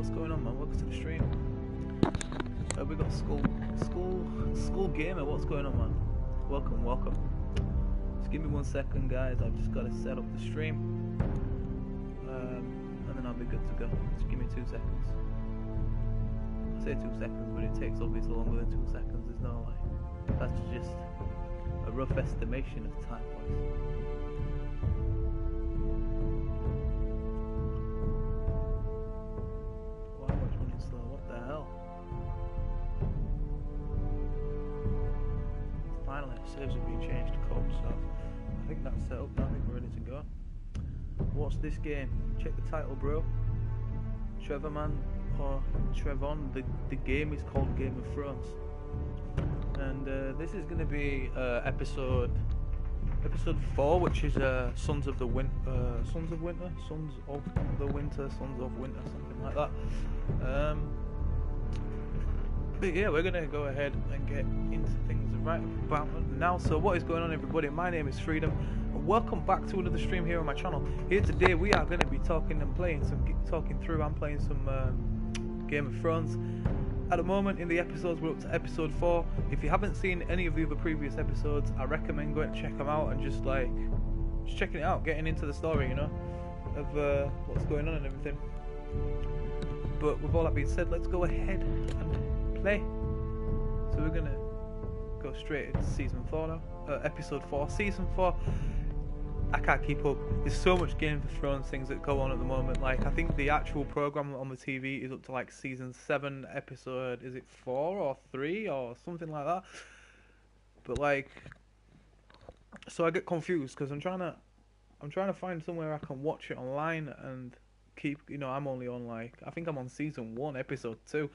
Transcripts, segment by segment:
what's going on, man? Welcome to the stream. We got school gamer. What's going on, man? Welcome. Just give me 1 second, guys. I've just got to set up the stream, and then I'll be good to go. Just give me 2 seconds. I say 2 seconds, but it takes obviously longer than 2 seconds. There's no like. That's just a rough estimation of time-wise. Finally, saves have been changed to code, so I think that's set up now. I think we're ready to go. What's this game? Check the title, bro. Trevorman or Trevon. The game is called Game of Thrones, and this is going to be episode 4, which is Sons of the Winter, something like that. But yeah, we're gonna go ahead and get into things right about now. So what is going on, everybody? My name is Freedom, and welcome back to another stream here on my channel. Here today we are going to be talking through and playing some Game of Thrones. At the moment in the episodes, we're up to episode 4. If you haven't seen any of the other previous episodes, I recommend going to check them out and just checking it out, getting into the story, you know, of what's going on and everything. But with all that being said, let's go ahead and play. So we're gonna go straight into season 4 now. Episode 4, season 4. I can't keep up. There's so much Game of Thrones things that go on at the moment. Like, I think the actual program on the TV is up to like season 7, episode, is it 4 or 3 or something like that? But like, so I get confused because I'm trying to find somewhere I can watch it online and keep, you know, I'm only on like, I think I'm on season 1, episode 2.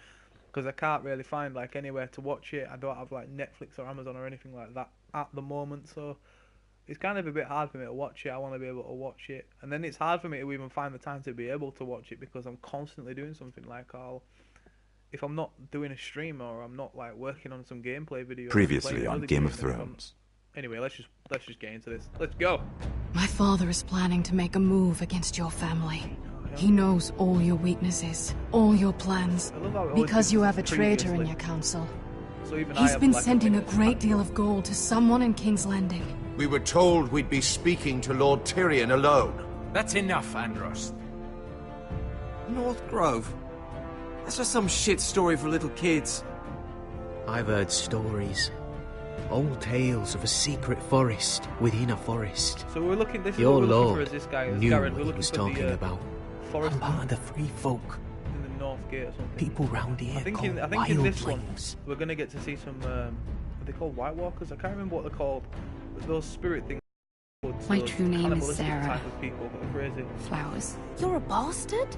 Because I can't really find like anywhere to watch it. I don't have like Netflix or Amazon or anything like that at the moment, so it's kind of a bit hard for me to watch it. I want to be able to watch it, and then it's hard for me to even find the time to be able to watch it because I'm constantly doing something. Like, if I'm not doing a stream or I'm not like working on some gameplay video. Previously on Game of Thrones. Anyway, let's just get into this. Let's go. My father is planning to make a move against your family. He knows all your weaknesses, all your plans, because you have a traitor in your council. So He's been sending a great deal of gold to someone in King's Landing. We were told we'd be speaking to Lord Tyrion alone. That's enough, Andros. North Grove? That's just some shit story for little kids. I've heard stories. Old tales of a secret forest within a forest. So we're looking. This Your is what we're looking lord for. Is this guy? knew Garen. what We're he looking was for talking the about. forest I'm part of the free folk. in the North Gate or something. People round here I think in this one we're gonna get to see some. Are they called White Walkers? I can't remember what they're called. But those spirit things. My true name is Sarah. Type of people that are crazy. Flowers. You're a bastard?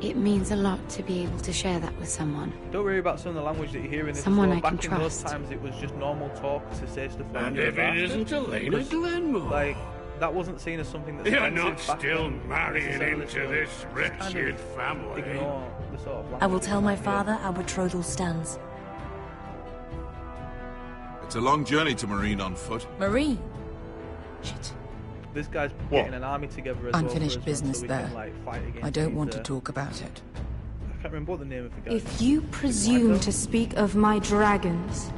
It means a lot to be able to share that with someone. Don't worry about some of the language that you hear in this. Someone I back can in trust. those times, it was just normal talk to say stuff like. And if it isn't Elena Glenmore, like, that wasn't seen as something that's. you're not back still then, marrying necessarily, into so this just wretched family. Ignore the sort of I will language tell that my you hear. father our betrothal stands. It's a long journey to Marine on foot. Marine? Shit. This guy's getting an army together as Unfinished well. business so we there. Can, like, fight against I don't these, want to talk about it. I can't remember what the name of the guy. If you presume to speak of my dragons,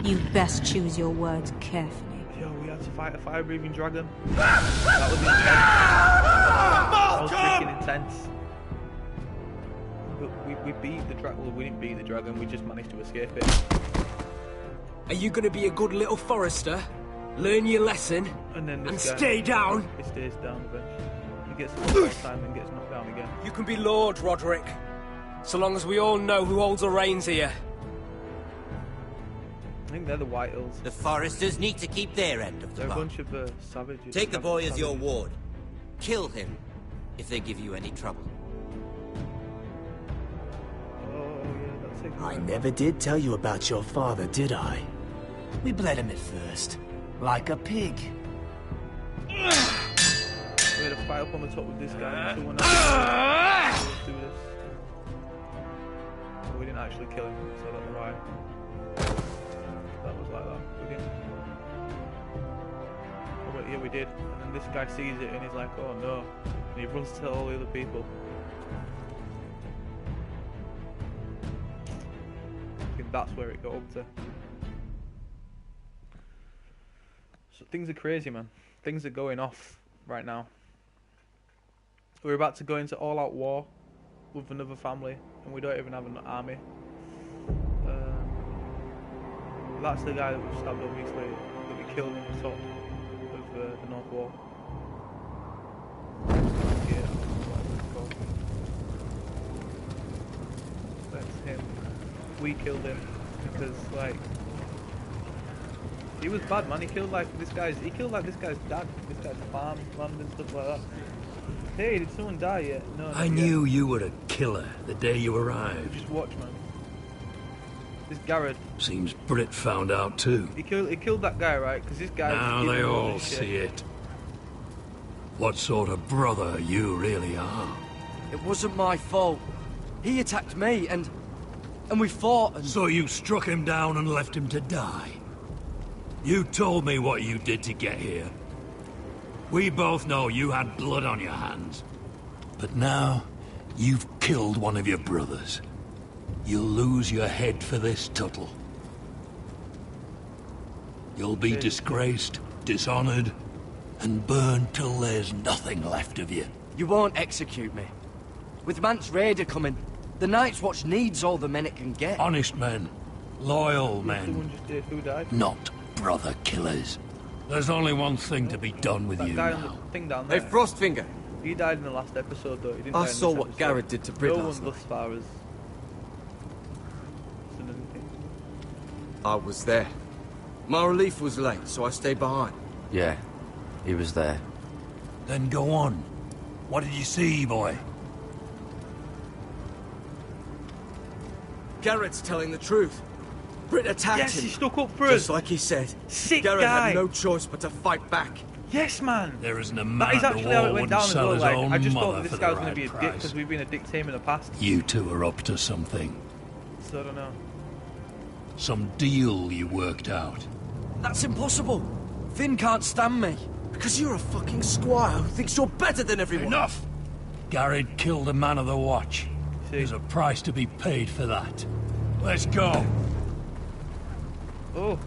you best choose your words carefully. Yo, we had to fight a fire-breathing dragon. That was intense. That was freaking intense. But we beat the dragon. Well, we didn't beat the dragon. We just managed to escape it. Are you gonna be a good little forester? Learn your lesson And then and this guy, stay down? He stays down eventually. He gets knocked one time and gets knocked down again. You can be Lord, Roderick. So long as we all know who holds the reins here. I think they're the White Hills. The foresters need to keep their end of the They're a bargain. bunch of savages. Take the boy as your Savages. ward. Kill him if they give you any trouble. Oh yeah, that's it. I never did tell you about your father, did I? We bled him at first, like a pig. We had a fight up on the top with this guy and someone else. Let's do this. But we didn't actually kill him, so I don't know why. That was like that. We didn't. Oh, but yeah, we did. And then this guy sees it and he's like, oh no. And he runs to tell all the other people. that's where it got up to. So things are crazy, man. Things are going off right now. We're about to go into all-out war with another family, and we don't even have an army. That's the guy that was stabbed up recently, that we killed on top of the North Wall. Yeah, whatever it's called. That's him. We killed him because, like, he was bad, man. He killed like this guy's dad, this guy's farm, land and stuff like that. Hey, did someone die yet? No. I knew you were a killer the day you arrived. Just watch, man. This Garrett. Seems Britt found out too. He killed that guy, right? Because this guy. Now they all see it. What sort of brother you really are. It wasn't my fault. He attacked me, and we fought. And... So you struck him down and left him to die. You told me what you did to get here. We both know you had blood on your hands. But now, you've killed one of your brothers. You'll lose your head for this, Tuttle. You'll be disgraced, dishonored, and burned till there's nothing left of you. You won't execute me. With Mance Raider coming, the Night's Watch needs all the men it can get. Honest men. Loyal men. Someone just did. Who died? Not brother killers. There's only one thing to be done with you guy now. on the thing down there. Hey, Frostfinger. He died in the last episode, though. He didn't I die saw in this what episode. Garrett did to Britt No last one thus far has seen anything. I was there. My relief was late, so I stayed behind. Yeah, he was there. Then go on. What did you see, boy? Garrett's telling the truth. Britt attacked him. Yes, he stuck up for us. Just like he said. Sick Garrett guy. had no choice but to fight back. Yes, man. There isn't a That man is at the actually how wall it went wouldn't down as sell well. his Like, own I just mother thought this for guy the was going to be right a dick price. because we've been a dick to him in the past. You two are up to something. So I don't know. Some deal you worked out. That's impossible. Finn can't stand me. Because you're a fucking squire who thinks you're better than everyone. Enough! Garrett killed a man of the watch. There's a price to be paid for that. Let's go. Oh.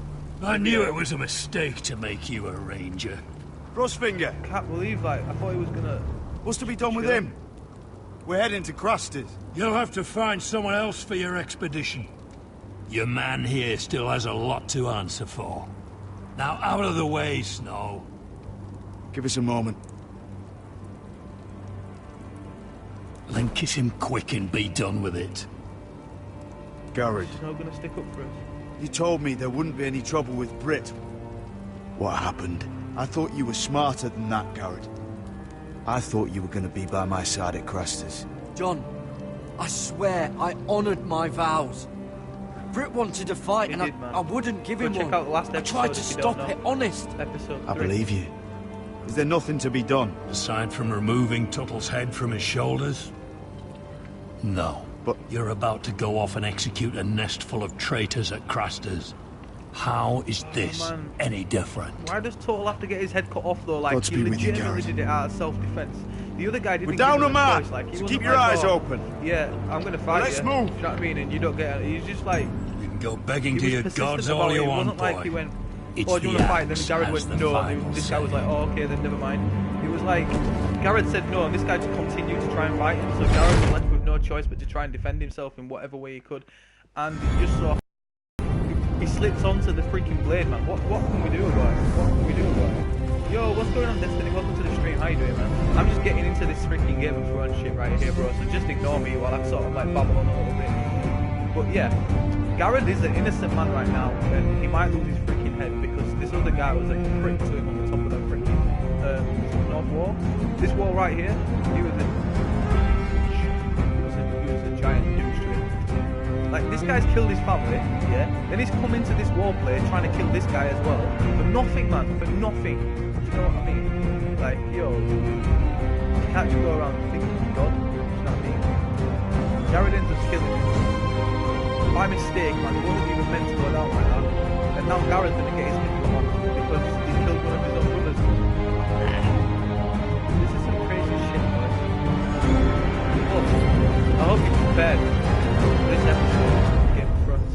I knew it was a mistake to make you a ranger. Frostfinger. Can't believe, like, I thought he was gonna... What's to be done with him? We're heading to Cruster's. You'll have to find someone else for your expedition. Your man here still has a lot to answer for. Now out of the way, Snow. Give us a moment. Then kiss him quick and be done with it. Garrett, He's not gonna stick up for us. you told me there wouldn't be any trouble with Britt. What happened? I thought you were smarter than that, Garrett. I thought you were going to be by my side at Cruster's. John, I swear I honoured my vows. Britt wanted to fight, and I wouldn't give him check one. out the last I tried to episode if you don't stop know. it, honest. Episode 3. I believe you. Is there nothing to be done? Aside from removing Tuttle's head from his shoulders? No. But you're about to go off and execute a nest full of traitors at Craster's. How is this any different? Why does Total have to get his head cut off though? Like, God's he be with you, legitimately Garrett. did it out of self-defense. The other guy didn't. We're down give a him man, choice. Like, he so wasn't keep your like, eyes oh, open. Yeah, I'm gonna fight Let's you. move. Do you know what I mean? And you don't get. He's just like. You can go begging He to was your persistent gods about all it. you It want, wasn't like boy. he went, It's oh, do you the want to fight? Then axe Garrett has went, the no. final And this guy was say. like, oh, okay, then never mind. It was like, Garrett said no, and this guy just continued to try and fight him. So Garrett was left with no choice but to try and defend himself in whatever way he could. And he just saw. He slips onto the freaking blade, man. What can we do about it? What can we do about it? Yo, what's going on, Destiny? Welcome to the stream. How you doing, man? I'm just getting into this freaking Game of Thrones shit right here, bro. So just ignore me while I sort of like babble on a little bit. But yeah, Garrett is an innocent man right now, and he might lose his freaking head because this other guy was like a prick to him on the top of that freaking North Wall. This wall right here, he was a giant douche to him. Like, this guy's killed his family, yeah? Then he's come into this wall play trying to kill this guy as well. For nothing, man. For nothing. Do you know what I mean? Like, yo. You can't just go around thinking you're God. Do you know what I mean? Jared ends up killing him. By mistake, man. He wasn't even meant to go down like that. And now Garrett's gonna get his head cut off because he killed one of his own brothers. This is some crazy shit, guys. Look, I hope you're prepared. This episode of Game of Thrones.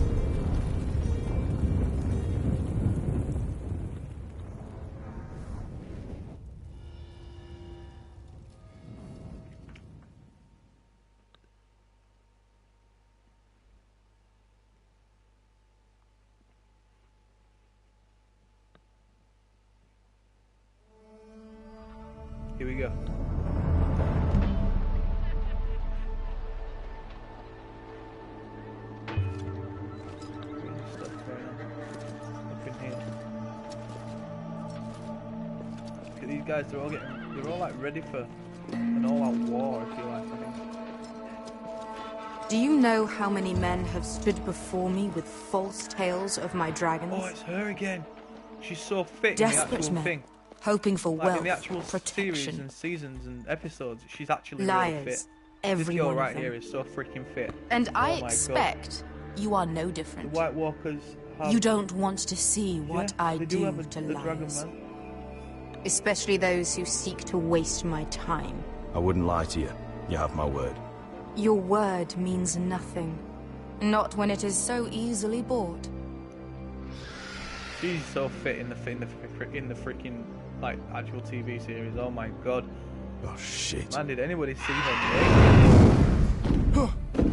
Here we go. Stuff going on up in here. Look at these guys, they're all like ready for an all-out war, if you like, I think. Do you know how many men have stood before me with false tales of my dragons? Oh, it's her again. She's so fit Desperate in the actual men, thing. hoping for Like wealth, in the actual protection. series and seasons and episodes, she's actually Liars, really fit. every this girl one of right them. here is so freaking fit. And Oh I my God. expect you are no different. The White Walkers have... You don't want to see what I they do have a to dragon liars. man. Especially those who seek to waste my time. I wouldn't lie to you. You have my word. Your word means nothing. Not when it is so easily bought. She's so fit in the freaking like actual TV series. Oh my God. Oh shit. Man, did anybody see her?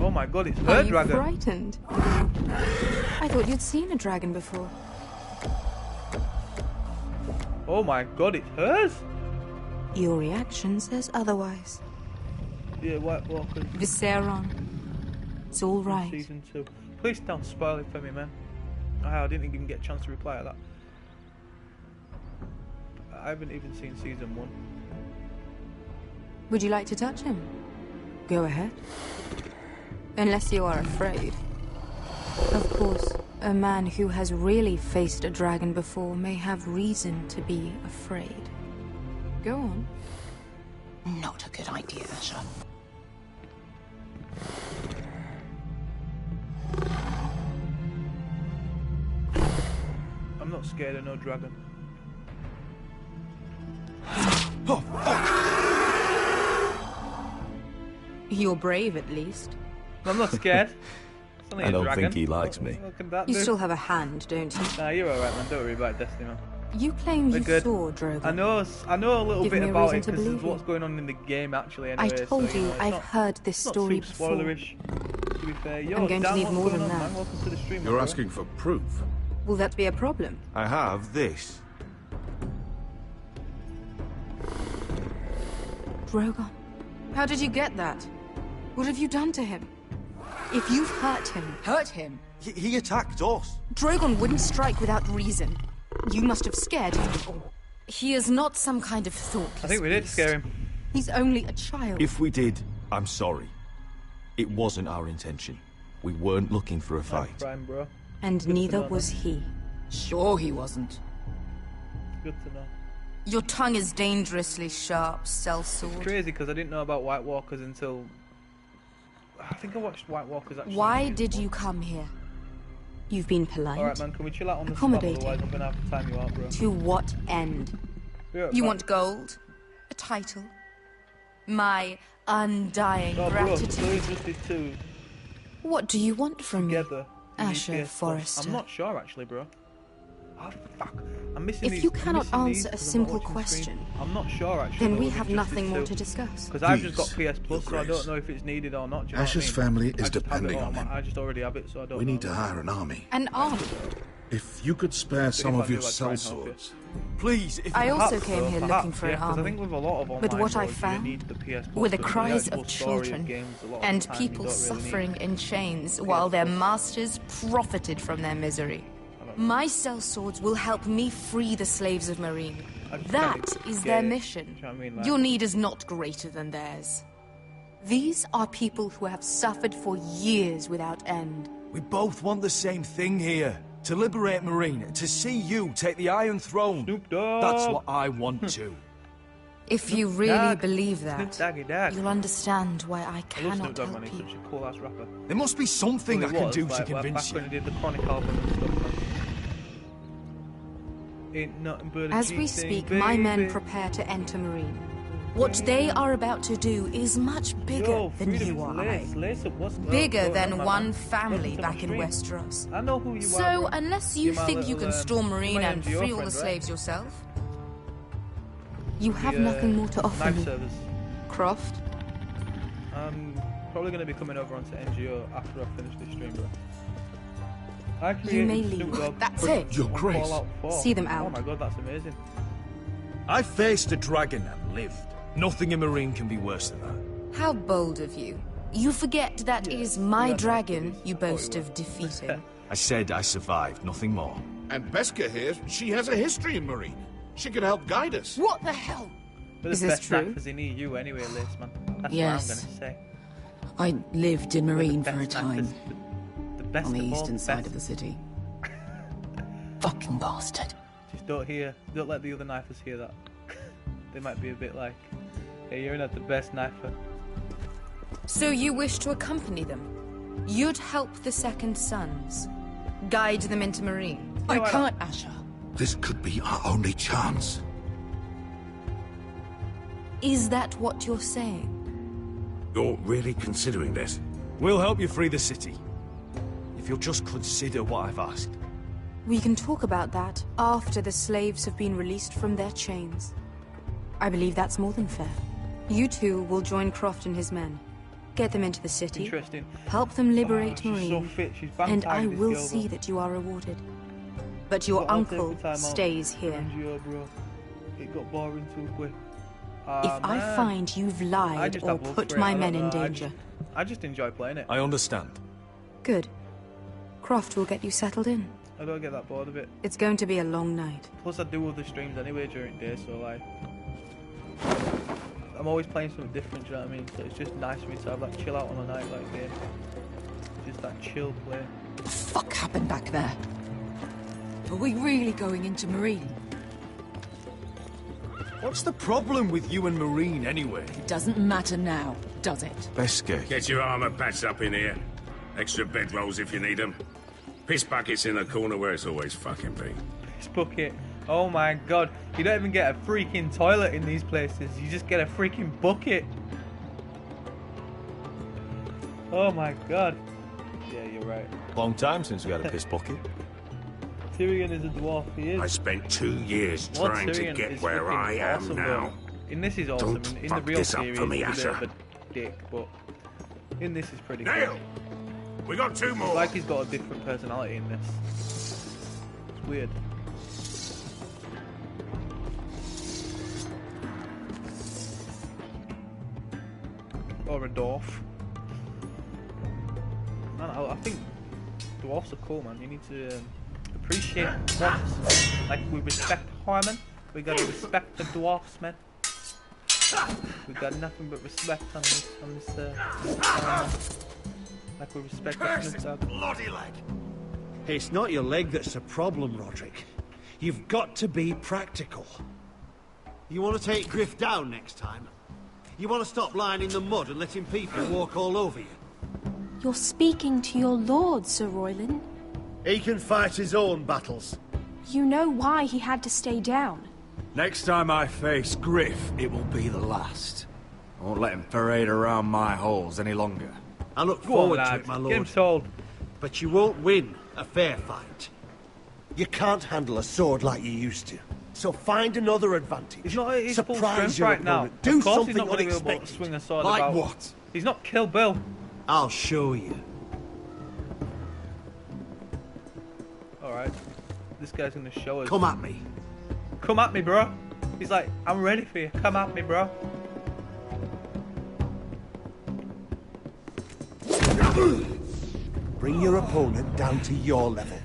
Oh my God, it's her Are you dragon. frightened? I thought you'd seen a dragon before. Oh my God, it's hers. Your reaction says otherwise. Yeah, White Walkers. Visceron. It's all right. Season 2. Please don't spoil it for me, man. I didn't even get a chance to reply to that. I haven't even seen season 1. Would you like to touch him? Go ahead. Unless you are afraid. Of course, a man who has really faced a dragon before may have reason to be afraid. Go on. Not a good idea, sir. I'm not scared of no dragon. Oh, fuck! You're brave, at least. I'm not scared. It's only I a don't dragon. think he likes me. What can that You do? still have a hand, don't you? Nah, you're alright, man. Don't worry about Destiny, man. You claim We're you good. saw Drogon. I know a little Give bit me a about reason it to because of believe what's you. going on in the game, actually. Anyway, I told so, you, it's I've not, heard this story not too before. spoilerish. To be fair, yo, I'm going to Dan, need what's more going than on, that. man? Welcome to the stream. You're bro. asking for proof. Will that be a problem? I have this. Drogon. How did you get that? What have you done to him? If you've hurt him. He attacked us. Drogon wouldn't strike without reason. You must have scared him. He is not some kind of thoughtless I think we did beast. scare him. He's only a child. If we did, I'm sorry. It wasn't our intention. We weren't looking for a fight. Crime, bro. And Good to neither know, was man. he. Sure he wasn't. Good to know. Your tongue is dangerously sharp, sellsword. It's crazy because I didn't know about White Walkers until... I think I watched White Walkers actually. Why did you come here? You've been polite. Alright, man, can we chill out on the spot? Accommodating. Otherwise I'm gonna have to time you out, bro. To what end? You want gold? A title? My undying No, bro, gratitude? so we just did two What do you want from me, together. in the Asher PS4. Forrester? I'm not sure actually, bro. Oh, fuck. I'm missing If these, you I'm cannot missing these answer a 'cause I'm not simple watching the question, stream. I'm not sure actually. then we have nothing more to discuss. Because I've just got Please, PS Plus, so I Your don't Grace. know if it's needed or not. Do you know Ash's what I mean? family I is just have it depending on him. I just already have it, so I don't We know. need to hire an army. An army? If you could spare some if I of your knew, I'd try cell and help you. swords. Please, if I also Perhaps, came though, here perhaps, looking for yeah, an 'cause I army. think with a lot of online But what I modes, you found, need the PS Plus, were the but cries actual of story children games, a lot of and the time, people you don't really need suffering in chains while their masters profited from their misery. My sellswords will help me free the slaves of Marine. That is their mission. Do you know what I mean? Like- Your need is not greater than theirs. These are people who have suffered for years without end. we both want the same thing here. To liberate Marine, to see you take the Iron Throne. Snoop Dogg. That's what I want too. If you really Dogg. believe that, Snoop Doggy Dogg. you'll understand why I I love cannot Snoop Dogg, man. help He's you. such a cool ass rapper. There must be something Well, I he can was, do like, to convince back when you. he did the Chronic album and stuff, man. Ain't nothing but a As we G thing, speak, my men baby. prepare to enter Marine. What they are about to do is much bigger Yo, than Freedom you is or Lace. I. Lace up, what's up? Bigger Go than on, man. one family Welcome to my back in stream. Westeros. I know who you are. So, bro. unless you You're my think you little, can storm Marine you're my and MGO free all friend, the right? slaves yourself, you have The, nothing more to offer Knife me. service. Croft? I'm probably going to be coming over onto NGO after I finish this stream, bro. I You may created Snoop leave. Dogg That's on it. Your Grace. Fallout 4. See them Oh out. my god, that's amazing. I faced a dragon and lived. Nothing in Marine can be worse than that. How bold of you. You forget that is my dragon you boast of defeating. I said I survived, nothing more. And Beska here, she has a history in Marine. She could help guide us. What the hell? But Is the this best true? knife is in EU anyway, Liz, man. That's Yes. what I'm gonna say. I lived in Marine for a Best knife time. is the best On the of all, eastern side best. of the city. Fucking bastard. Just don't let the other knifers hear that. They might be a bit like, hey, you're not the best knifer. So you wish to accompany them? You'd help the Second Sons? Guide them into Marine? I can't, Asher. This could be our only chance. Is that what you're saying? You're really considering this? We'll help you free the city. If you'll just consider what I've asked. We can talk about that after the slaves have been released from their chains. I believe that's more than fair. You two will join Croft and his men. Get them into the city. Interesting. Help them liberate She's Marine. so fit. She's And I vampire, this will girl, see though. that you are rewarded. But your But I'll take uncle the time out. stays here. NGO, bro. It got boring too quick. If I Man. find you've I lied just or have love put for it, my I men don't in know, danger. I just enjoy playing it. I understand. Good. Croft will get you settled in. I don't get that bored of it. It's going to be a long night. Plus, I do other streams anyway during the day, so like, I'm always playing something different. Do you know what I mean? So it's just nice for me to have that chill out on a night like game. Just that chill play. What the fuck happened back there? Are we really going into Marine? What's the problem with you and Marine anyway? It doesn't matter now, does it? Beska. Get your armor patched up in here. Extra bedrolls if you need them. Piss buckets in the corner where it's always fucking been. Piss bucket. Oh my god. You don't even get a freaking toilet in these places. You just get a freaking bucket. Oh my god. Yeah, you're right. Long time since we had a piss bucket. Tyrion is a dwarf. He is. I spent 2 years Lord trying to Tyrion get is where freaking I am awesome, now. though. In this is awesome. Don't In the fuck real this up series, for me, he's a bit Asher. of a dick, but in this is pretty Nail! good. We got 2 more. It's like he's got a different personality in this. It's weird. Or a dwarf. Man, I think dwarfs are cool, man. You need to appreciate dwarfs. Like we respect Harmon, we gotta respect the dwarfs, man. We got nothing but respect on this like we respect the bloody leg. It's not your leg that's the problem, Roderick. You've got to be practical. You want to take Griff down next time? You want to stop lying in the mud and letting people walk all over you? You're speaking to your lord, Sir Royland. He can fight his own battles. You know why he had to stay down. Next time I face Griff, it will be the last. I won't let him parade around my halls any longer. I look Go on, forward to lad. it, my Get lord. him sold. But you won't win a fair fight. You can't handle a sword like you used to. So find another advantage. He's not at his full Surprise strength your right now. opponent. Do Of course something he's not going to be able to unexpected. swing a sword Like about. what? He's not Kill Bill. I'll show you. Alright. This guy's going to show us. Come at me. Come at me, bro. He's like, I'm ready for you. Come at me, bro. Bring your opponent down to your level.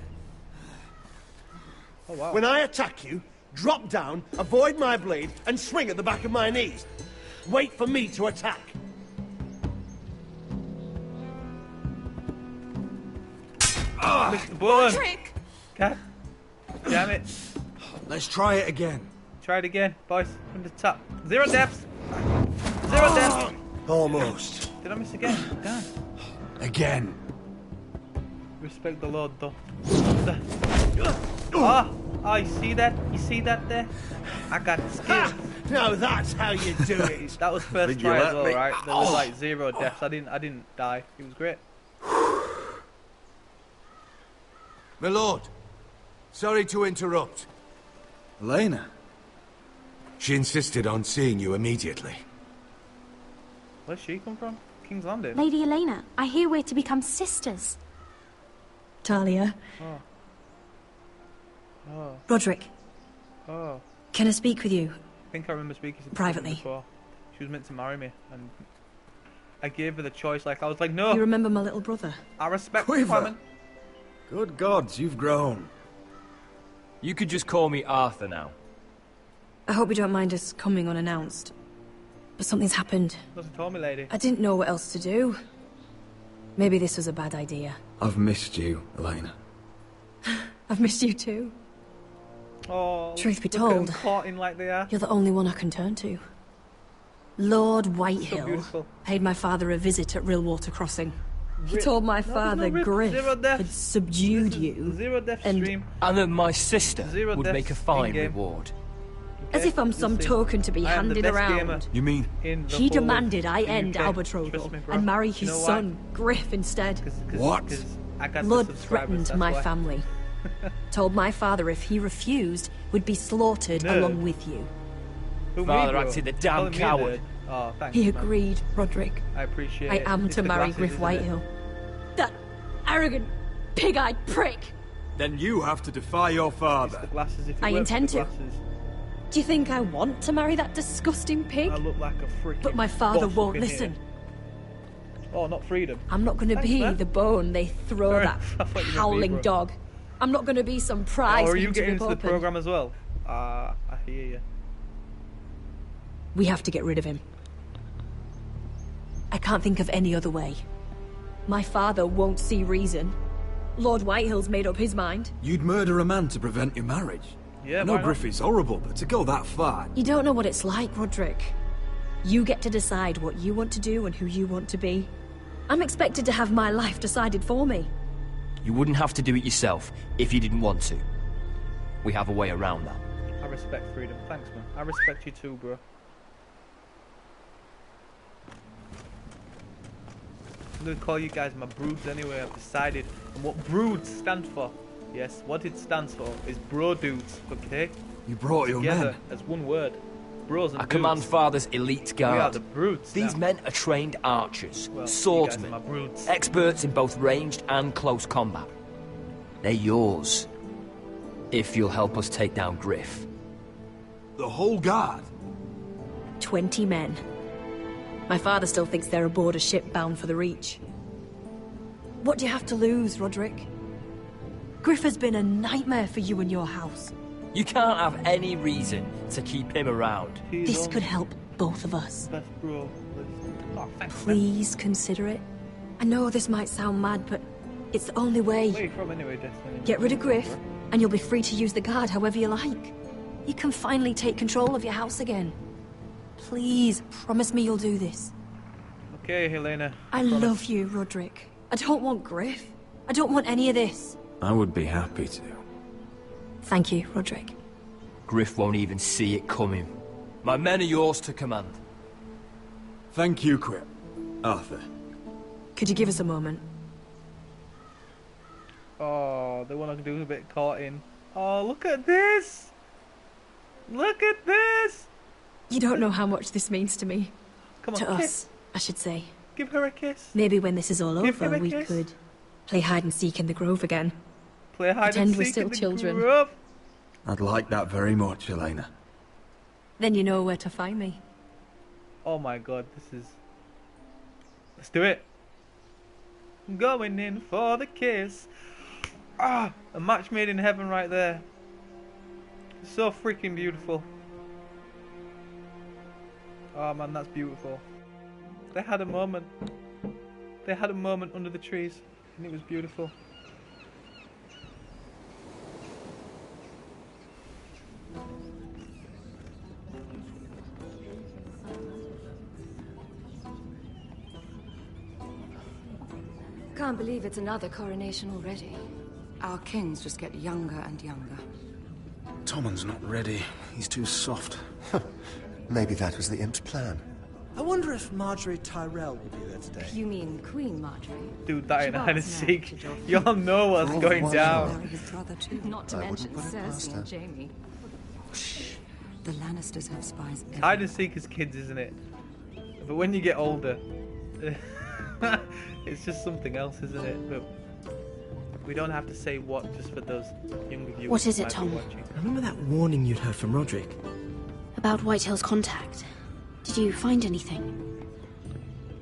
Oh, wow. When I attack you, drop down, avoid my blade, and swing at the back of my knees. Wait for me to attack. Mr. Bullen. God damn it. Let's try it again. Try it again, boys. From the top. 0 deaths. 0 deaths. Almost. Did I miss again? Damn. Again. Respect the Lord, though. Oh, you see that? You see that there? I got skills. Now that's how you do it. That was first Did you try as let well, me? right? There was like 0 deaths. I didn't die. It was great. My lord, sorry to interrupt. Elena? She insisted on seeing you immediately. Where's she come from? King's Landing. Lady Elena, I hear we're to become sisters. Talia. Oh. Oh. Roderick, Oh. can I speak with you? I think I remember speaking to Privately. before. She was meant to marry me, and I gave her the choice. Like, I was like, no. You remember my little brother? I respect Quiver. women. Good gods, you've grown. You could just call me Arthur now. I hope you don't mind us coming unannounced. But something's happened. Doesn't tell me, lady. I didn't know what else to do. Maybe this was a bad idea. I've missed you, Elena. I've missed you too. Oh, Truth be look at 'em told, caught in like they are. you're the only one I can turn to. Lord Whitehill beautiful. paid my father a visit at Rillwater Crossing. He told my father no Griff zero deaths. had subdued you. Zero death and stream. And that my sister Zero would deaths make a fine in-game. reward. As if I'm some token to be I am the handed best around. gamer You mean? in the He whole demanded I of the end UK. Albatrogle Trust me, bro. and marry You his know why? son, Griff, instead. 'Cause What? I got the Blood subscribers, threatened that's my why. family. Told my father if he refused, would be slaughtered Nerd. along with you. Who, me, Father bro? acted the Calling damn me a coward. nerd? Oh, thanks, He man. agreed, Roderick. I appreciate I it. am It's to the marry glasses, Griff isn't it? Whitehill. That arrogant, pig-eyed prick! Then you have to defy your It's father. the glasses. If it I weren't intend for the to. glasses, Do you think I want to marry that disgusting pig? I look like a freaking But my father boss won't up in listen. here. Oh, not freedom. I'm not going to Thanks, be man. the bone they throw Fair that enough. I thought you meant me, howling bro. dog. I'm not going to be some prize Oh, are for you him to getting rip into the open. program as well? I hear you. We have to get rid of him. I can't think of any other way. My father won't see reason. Lord Whitehill's made up his mind. You'd murder a man to prevent your marriage. Yeah, I know why not? Griff is horrible, but to go that far... You don't know what it's like, Roderick. You get to decide what you want to do and who you want to be. I'm expected to have my life decided for me. You wouldn't have to do it yourself if you didn't want to. We have a way around that. I respect freedom. Thanks, man. I respect you too, bro. I'm gonna call you guys my broods anyway. I've decided. And what broods stand for? Yes, what it stands for is bro dudes. Okay. You brought your Together men. as one word. Bros and I command dudes. Father's elite We are guard. the broods. These now. men are trained archers, Well, you guys are swordsmen, my broods. experts in both ranged and close combat. They're yours. If you'll help us take down Griff. The whole guard? 20 men. My father still thinks they're aboard a ship bound for the Reach. What do you have to lose, Roderick? Griff has been a nightmare for you and your house. You can't have any reason to keep him around. This could help both of us. Best bro. Oh, thanks, man. Please consider it. I know this might sound mad, but it's the only way. Where are you from anyway, Destiny? Get rid of Griff, and you'll be free to use the guard however you like. You can finally take control of your house again. Please, promise me you'll do this. Okay, Helena. I love you, Roderick. I don't want Griff. I don't want any of this. I would be happy to. Thank you, Roderick. Griff won't even see it coming. My men are yours to command. Thank you, Quip. Arthur. Could you give us a moment? Oh, the one I can do is a bit caught in. Oh, look at this! Look at this! You don't know how much this means to me. Come on, to kiss. us, I should say. Give her a kiss. Maybe when this is all Give him over, a we kiss. could play hide and seek in the grove again. Play hide Pretend and we're seek still in the children. grove. I'd like that very much, Elena. Then you know where to find me. Oh my god, this is... Let's do it. Going in for the kiss. Ah, a match made in heaven right there. So freaking beautiful. Oh man, that's beautiful. They had a moment. They had a moment under the trees, and it was beautiful. Can't believe it's another coronation already. Our kings just get younger and younger. Tommen's not ready. He's too soft. Maybe that was the imp's plan. I wonder if Marjorie Tyrell will be there today. You mean Queen Marjorie? Dude, that She in hide and was seek. married to Geoffrey. Y'all know what's All going the while down. marry his brother too. Not to I wouldn't mention put it past Cersei her. and Jaime. The Lannisters have spies everywhere. Hide and seek as kids, isn't it? But when you get older, it's just something else, isn't it? But we don't have to say what just for those younger viewers. What is who it, might be Tom? watching. Remember that warning you'd heard from Roderick? About Whitehill's contact. Did Did you find anything?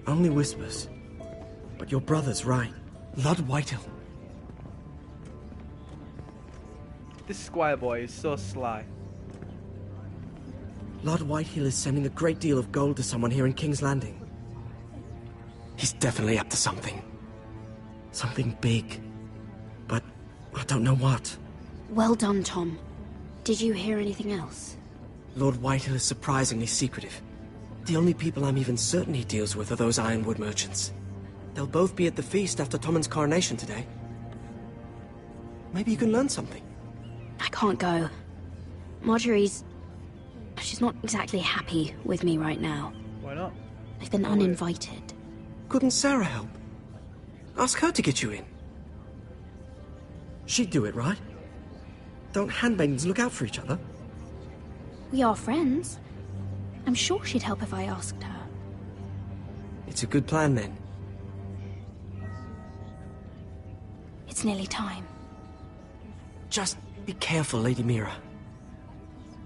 Only whispers. But your brother's right. Lord Whitehill. This Squire boy is so sly. Lord Whitehill is sending a great deal of gold to someone here in King's Landing. He's definitely up to something. Something big. But I don't know what. Well done, Tom. Did you hear anything else? Lord Whitehill is surprisingly secretive. The only people I'm even certain he deals with are those Ironwood merchants. They'll both be at the feast after Tommen's coronation today. Maybe you can learn something. I can't go. She's not exactly happy with me right now. Why not? I've been uninvited. Couldn't Sarah help? Ask her to get you in. She'd do it, right? Don't handmaidens look out for each other? We are friends. I'm sure she'd help if I asked her. It's a good plan, then. It's nearly time. Just be careful, Lady Mira.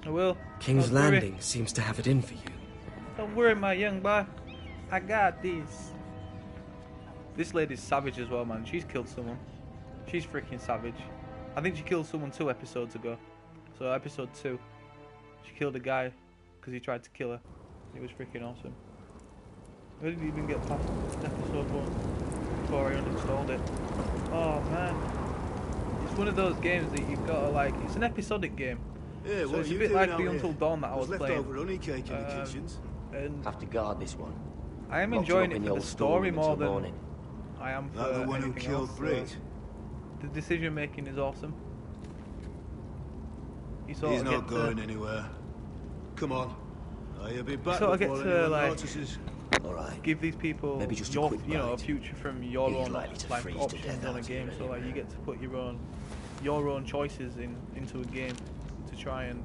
I will. King's Landing seems to have it in for you. Don't worry, my young boy. I got this. This lady's savage as well, man. She's killed someone. She's freaking savage. I think she killed someone 2 episodes ago. So episode 2. She killed a guy because he tried to kill her. It was freaking awesome. I didn't even get past episode 1 before I uninstalled it. Oh man. It's one of those games that you've got to like... It's an episodic game. Yeah, so it's a bit like the Until Dawn that I was playing. Leftover honey cake in the kitchens. And have to guard this one. I am enjoying it for the story more than I am for the one who anything killed else. Brit. The decision making is awesome. He's not going anywhere. Come on. You'll be back sort of get before to anyone like notices. give these people Maybe just your, a quick a bite. future from your He's own likely to like freeze to options death on a out game. here So like you get to put your own choices into a game to try and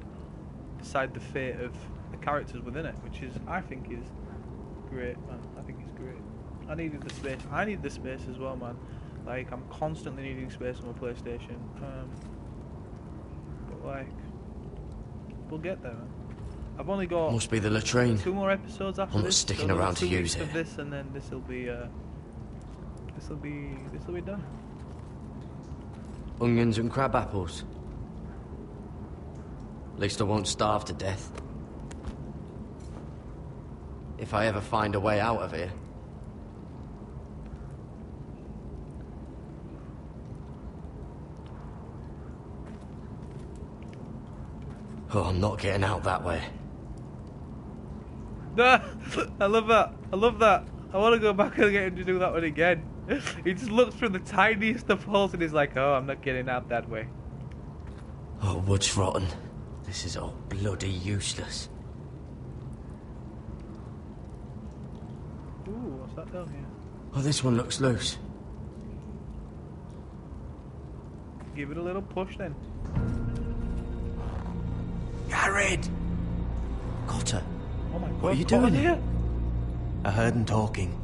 decide the fate of the characters within it, which is I think is great, man. I think it's great. I needed the space. I need the space as well, man. Like I'm constantly needing space on my PlayStation. But like we'll get there, man. I've only got Must be the latrine. 2 more episodes after I'm not this. sticking so around to 2 use weeks of it. this, and then this will be done. Onions and crab apples. At least I won't starve to death. If I ever find a way out of here. Oh, I'm not getting out that way. I love that. I love that. I want to go back and get him to do that one again. He just looks through the tiniest of holes and he's like, oh, I'm not getting out that way. Oh, wood's rotten. This is all bloody useless. Ooh, what's that down here? Oh, this one looks loose. Give it a little push then. Jared! Got her. Oh my god. What are you doing here? I heard them talking.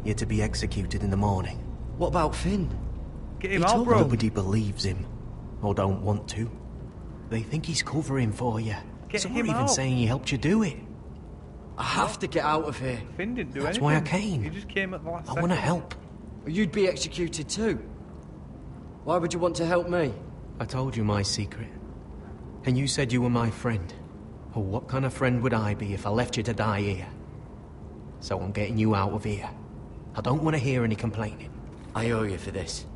You're to be executed in the morning. What about Finn? Get him out, bro. Nobody believes him. Or don't want to. They think he's covering for you. Get Some him are even out. saying he helped you do it. I have to get out of here. Finn didn't do That's anything. why I came. He just came at the last I second. want to help. You'd be executed too. Why would you want to help me? I told you my secret. And you said you were my friend. Well, what kind of friend would I be if I left you to die here? So I'm getting you out of here. I don't want to hear any complaining. I owe you for this.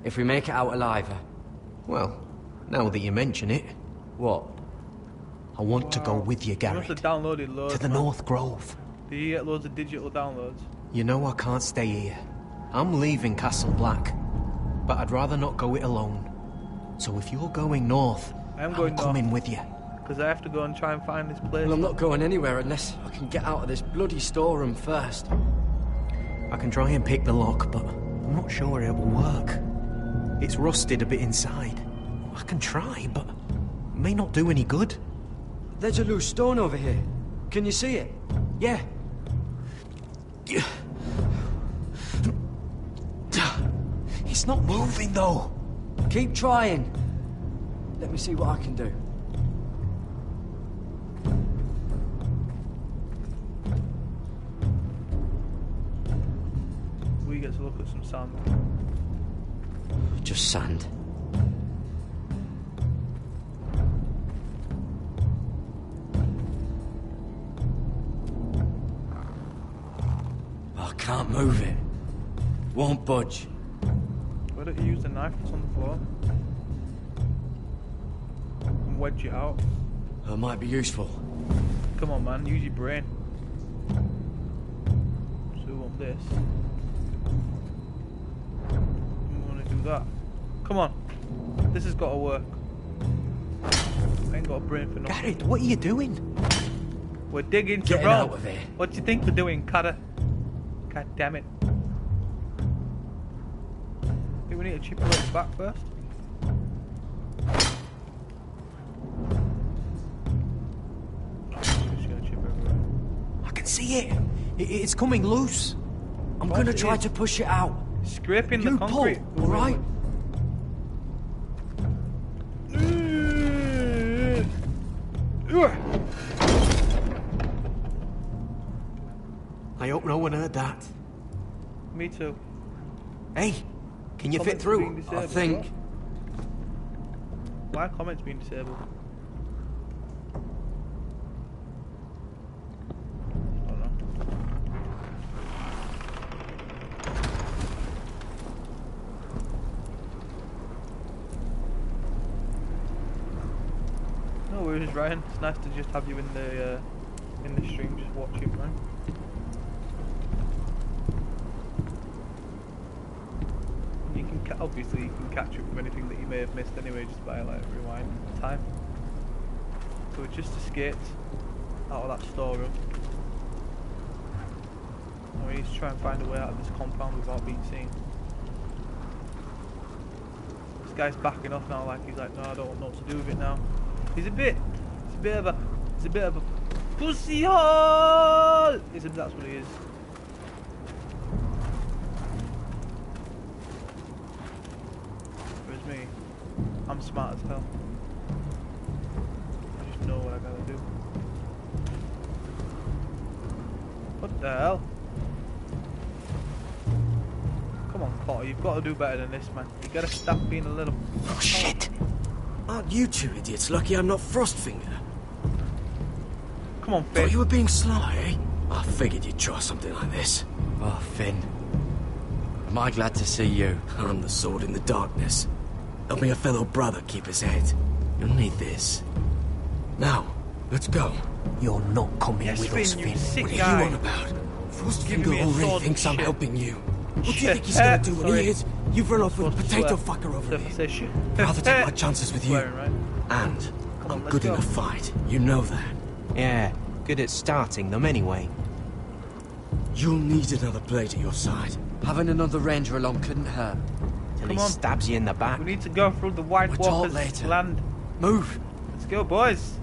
If we make it out alive... Well, now that you mention it... What? I want to go with you, You Garrett. must have downloaded loads, To the man. North Grove. Do you get loads of digital downloads? You know I can't stay here. I'm leaving Castle Black. But I'd rather not go it alone. So if you're going north, I'm going coming with you. Because I have to go and try and find this place. Well, I'm not going anywhere unless I can get out of this bloody storeroom first. I can try and pick the lock, but I'm not sure it will work. It's rusted a bit inside. I can try, but it may not do any good. There's a loose stone over here. Can you see it? Yeah. It's not moving, though. Keep trying. Let me see what I can do. to look at some sand. Just sand. I can't move it. Won't budge. Why don't you use the knife that's on the floor? And wedge it out. That might be useful. Come on, man, use your brain. So we want this. We want to do that. Come on. This has got to work. I ain't got a brain for nothing. Garrett, what are you doing? We're digging to Getting roll. out of here. What do you think we're doing, Cutter? God damn it. I think we need to chip it back first. I can see it. It's coming loose. I'm gonna try to push it out. Scraping the concrete. Pull, all right? I hope no one heard that. Me too. Hey, can you fit through? I think. Why are comments being disabled? I don't know. No worries, Ryan. It's nice to just have you in the stream, just watching, man. You can obviously you can catch up with anything that you may have missed anyway, just by like rewind time. So we just escaped out of that storeroom. And we need to try and find a way out of this compound without being seen. This guy's backing off now, like he's like, no, I don't know what to do with it now. He's a bit of a pussy hole. That's what he is. Whereas me, I'm smart as hell. I just know what I gotta do. What the hell? Come on, Potter, you've got to do better than this, man. You gotta stop being a little. Oh shit! Aren't you two idiots lucky I'm not Frostfinger? Come on, Finn. Thought you were being sly, eh? I figured you'd try something like this. Oh, Finn. Am I glad to see you? I'm the sword in the darkness. Help me a fellow brother keep his head. You'll need this. Now, let's go. You're not coming with Finn, us, you Finn. sick What are guy. you on about? Giving me Frostfinger a already sword thinks and I'm shit. helping you. What do you Shit. think he's gonna do when Sorry. he hears you've run off with Supposed to potato swear. fucker over Don't me? say shit. Rather take my chances with you. Swearing, right? And Come on, I'm let's good in go. a fight. You know that. Yeah, good at starting them anyway. You'll need another blade at your side. Having another ranger along couldn't hurt. Till Come he on. stabs you in the back. We need to go through the White We'll talk Walker's later. land. Move! Let's go, boys.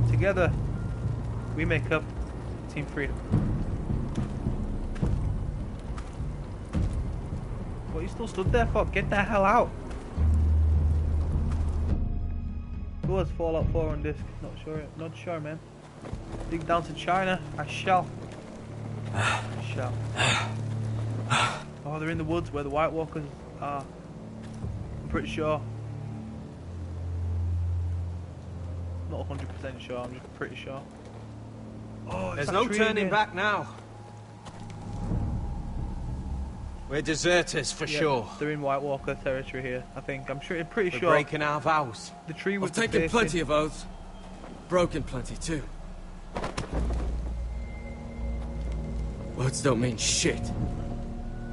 Together, we make up Team Freedom. What are you still stood there for? Get the hell out. Who was Fallout 4 on disc? Not sure, man. Dig down to China. I shall. I shall. Oh, they're in the woods where the White Walkers are. I'm pretty sure. Not 100% sure, I'm just pretty sure. Oh, it's There's that no tree turning again. back now. We're deserters for Yeah, sure. They're in White Walker territory here, I think. I'm pretty We're sure. breaking our vows. The tree was I've taken plenty of oaths. Broken plenty too. Words don't mean shit.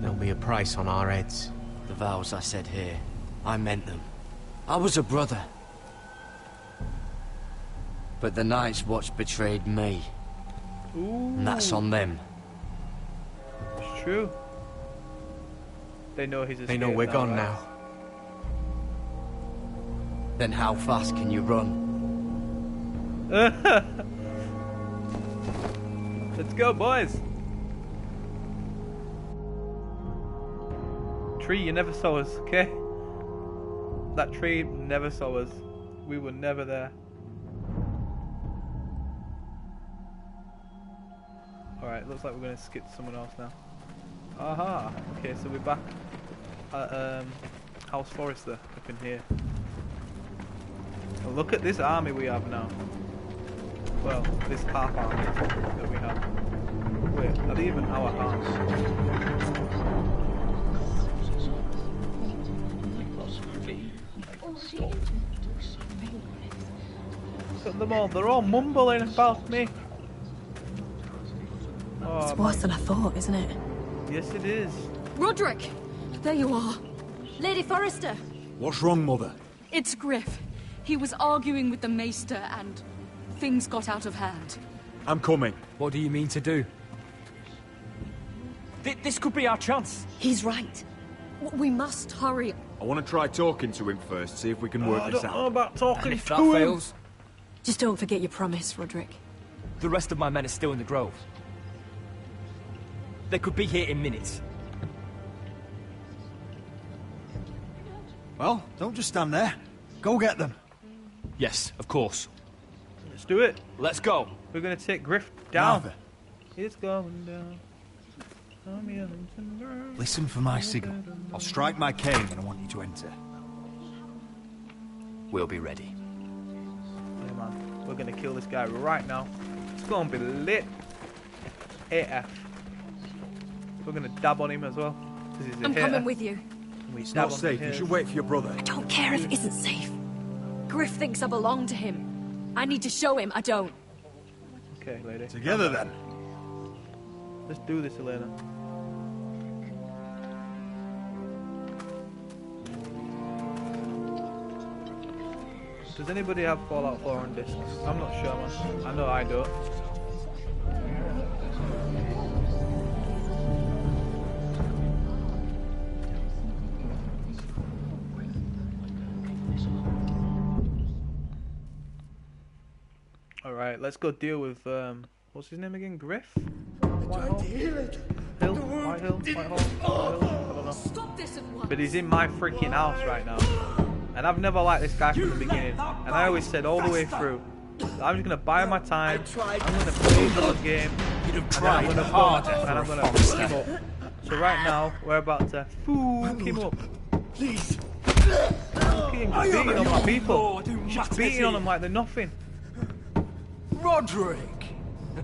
There'll be a price on our heads. The vows I said here, I meant them. I was a brother. But the Night's Watch betrayed me. Ooh. And that's on them. It's true. They know he's They know we're gone now. Then how fast can you run? Let's go, boys. Tree, you never saw us, okay? That tree never saw us. We were never there. Alright, looks like we're going to skip to someone else now. Aha. Okay, so we're back at House Forrester up in here. Well, look at this army we have now. Well, this half army that we have. Wait, are they even our arms? Look at them all, they're all mumbling about me. Oh, It's worse than I thought, isn't it? yes it is. Roderick! There you are. Lady Forrester. What's wrong, Mother? It's Griff. He was arguing with the Maester and things got out of hand. I'm coming. What do you mean to do? This could be our chance. He's right. We must hurry. I want to try talking to him first, see if we can work I this don't out. know about talking And if to that him. fails, Just don't forget your promise, Roderick. the rest of my men are still in the grove. They could be here in minutes. Well, don't just stand there. Go get them. Yes, of course. Let's do it. Let's go. We're gonna take Griff down. Martha, It's going down. listen for my signal. I'll strike my cane when I want you to enter. We'll be ready. Yeah, man. We're gonna kill this guy right now. It's gonna be lit. AF. We're gonna dab on him as well. 'Cause he's a I'm hater. coming with you. We It's dab not on safe. You his. should wait for your brother. I don't care if it isn't safe. Griff thinks I belong to him. I need to show him I don't. Okay, lady. Together then. Let's do this, Elena. Does anybody have Fallout 4 on discs? I'm not sure, man. I know I don't. Alright, let's go deal with, what's his name again? Griff? Whitehall? Hill? Whitehill? Whitehall? Hill? I don't know. Stop this at once. But he's in my freaking house right now. And I've never liked this guy from the beginning. And I always said all the way through, I'm just gonna buy my time, I'm gonna play the game, and then I'm gonna go and I'm gonna fuck him up. So right now, we're about to fuck him up. Please. Look at him beating on my people. Just beating on them like they're nothing. Roderick!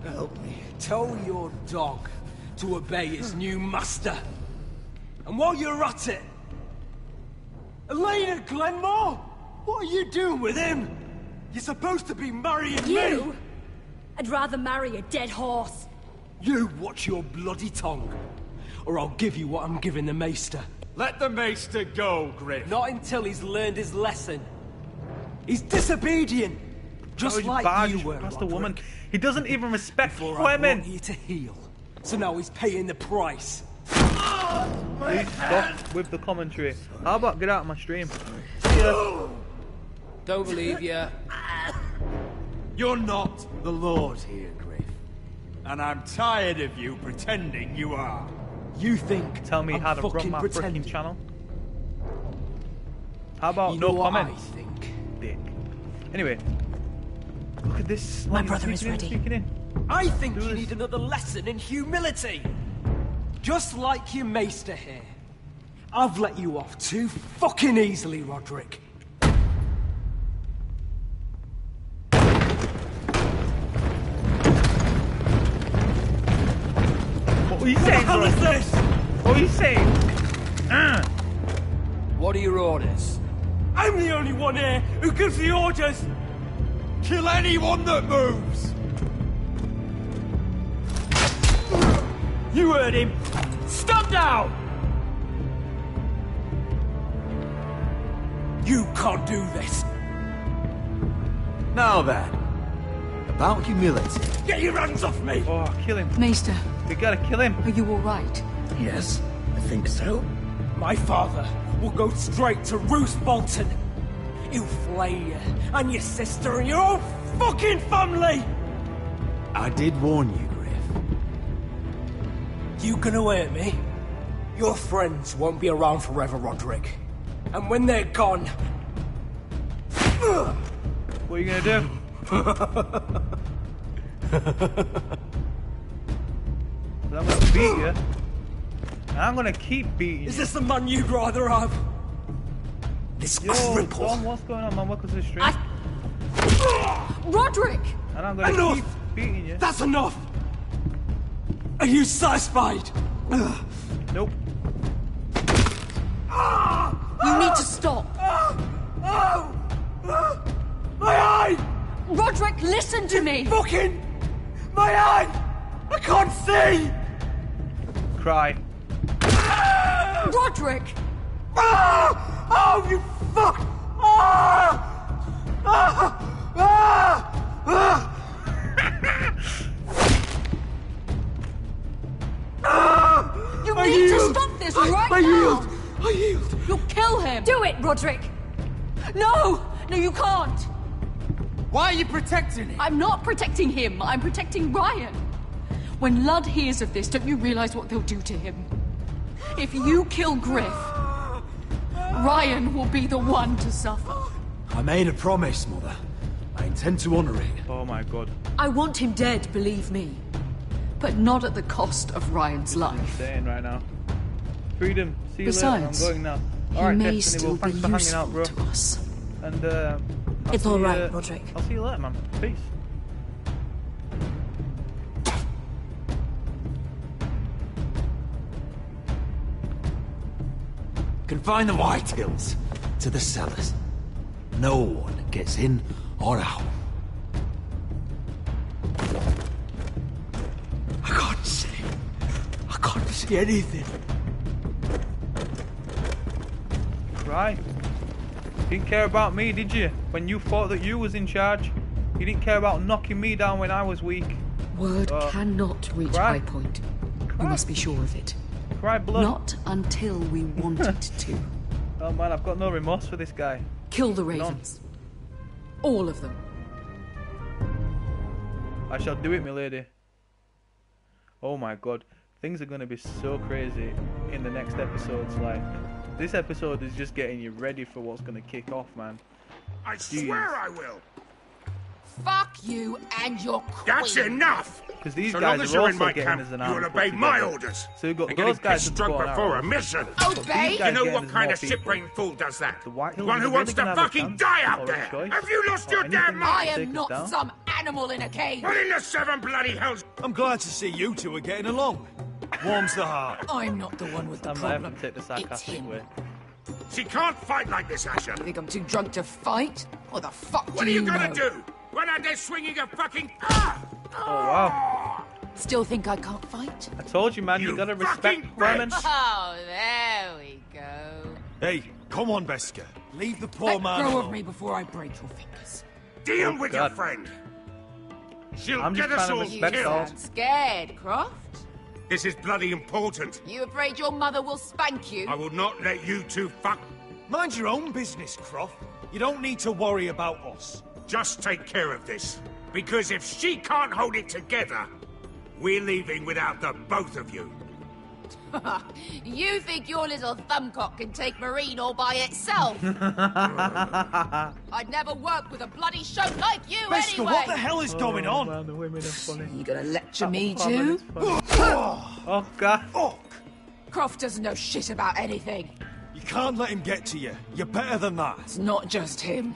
Help me. Tell your dog to obey its new master. And while you're at it, Elena Glenmore! What are you doing with him? You're supposed to be marrying me! You? I'd rather marry a dead horse. You watch your bloody tongue, or I'll give you what I'm giving the Maester. Let the Maester go, Griff. Not until he's learned his lesson. He's disobedient, just like you were, That's the woman. He doesn't even respect Before I women. brought you to heal, so now he's paying the price. Please stop with the commentary. How about get out of my stream? Don't believe you. You're not the Lord here, Griff. And I'm tired of you pretending you are. You think Tell me I'm how to run fucking my pretending? freaking channel. How about You no know what I comments? think? Dick. Anyway, look at this. My Look, brother is sneaking in, ready. sneaking in. I think Do you this. need another lesson in humility. Just like your Maester here. I've let you off too fucking easily, Roderick. What are you saying, What the hell bro? is this? What are you saying? What are your orders? I'm the only one here who gives the orders. Kill anyone that moves! You heard him. Stop now! You can't do this. Now then. About humility. Get your hands off me! Oh, kill him. Maester, We gotta kill him. are you all right? Yes, I think so. My father will go straight to Roose Bolton. He'll flay you, and your sister, and your whole fucking family! I did warn you, Griff. You gonna hurt me? Your friends won't be around forever, Roderick. And when they're gone... What are you gonna do? I'm gonna beat you, and I'm gonna keep beating you. Is this the man you'd rather have? This cripple. Tom, what's going on, man? Welcome to the stream. Roderick! And I'm gonna keep beating you. That's enough! Are you satisfied? Nope. You need to stop. My eye! Roderick, listen to me! Fucking... My eye! I can't see! Cry. Roderick! Oh, you fuck! You need to stop this right now! I yield! You'll kill him! Do it, Roderick! No! No, you can't! Why are you protecting him? I'm not protecting him. I'm protecting Ryan. When Ludd hears of this, don't you realize what they'll do to him? If you kill Griff, Ryan will be the one to suffer. I made a promise, Mother. I intend to honor it. Oh my god. I want him dead, believe me. But not at the cost of Ryan's life. Insane right now. Freedom. See you Besides, later. I'm going now. he Alright, may Destiny, still well, thanks be for hanging out, bro. useful to us. And It's all right, Roderick. I'll see you later, man. Peace. Confine the Whitehills to the cellars. No one gets in or out. I can't see. I can't see anything. Right. Didn't care about me, did you? When you thought that you was in charge? You didn't care about knocking me down when I was weak. Word cannot reach High Point. We must be sure of it. Cry blood. Not until we want it to. Oh man, I've got no remorse for this guy. Kill the ravens. All of them. I shall do it, milady. Oh my god. Things are going to be so crazy in the next episodes. Like, this episode is just getting you ready for what's going to kick off, man. I swear I will. Fuck you and your queen. That's enough! Because these so guys long as are you're also in my getting camp, as an you army will put obey my together. orders. So you've got and those guys getting drunk before a mission. Obey? You know what kind of ship-brained fool does that? The One who wants to fucking die out there! Have you lost your damn I mind? am not some animal in a cage. What in the seven bloody hells? I'm glad to see you two are getting along. Warms the heart. I'm not the one with the problem. Take the sarcastic way. She can't fight like this, Asher. You think I'm too drunk to fight? What the fuck What do are you know? gonna do? When are they swinging a fucking... Oh wow. Still think I can't fight? I told you, man, you gotta respect women. Oh, there we go. Hey, come on, Beska. Leave the poor Let man go alone. of me before I break your fingers. Deal with your God. friend. She'll I'm just get us trying to all respect killed. all. Scared, Croft? This is bloody important. You afraid your mother will spank you? I will not let you two fuck. Mind your own business, Croft. You don't need to worry about us. Just take care of this. Because if she can't hold it together, we're leaving without the both of you. You think your little thumbcock can take Marine all by itself? I'd never work with a bloody show like you Beska, anyway! what the hell is going on? Man, the women are funny. You gonna lecture me too? Oh god. Croft doesn't know shit about anything. You can't let him get to you. You're better than that. It's not just him.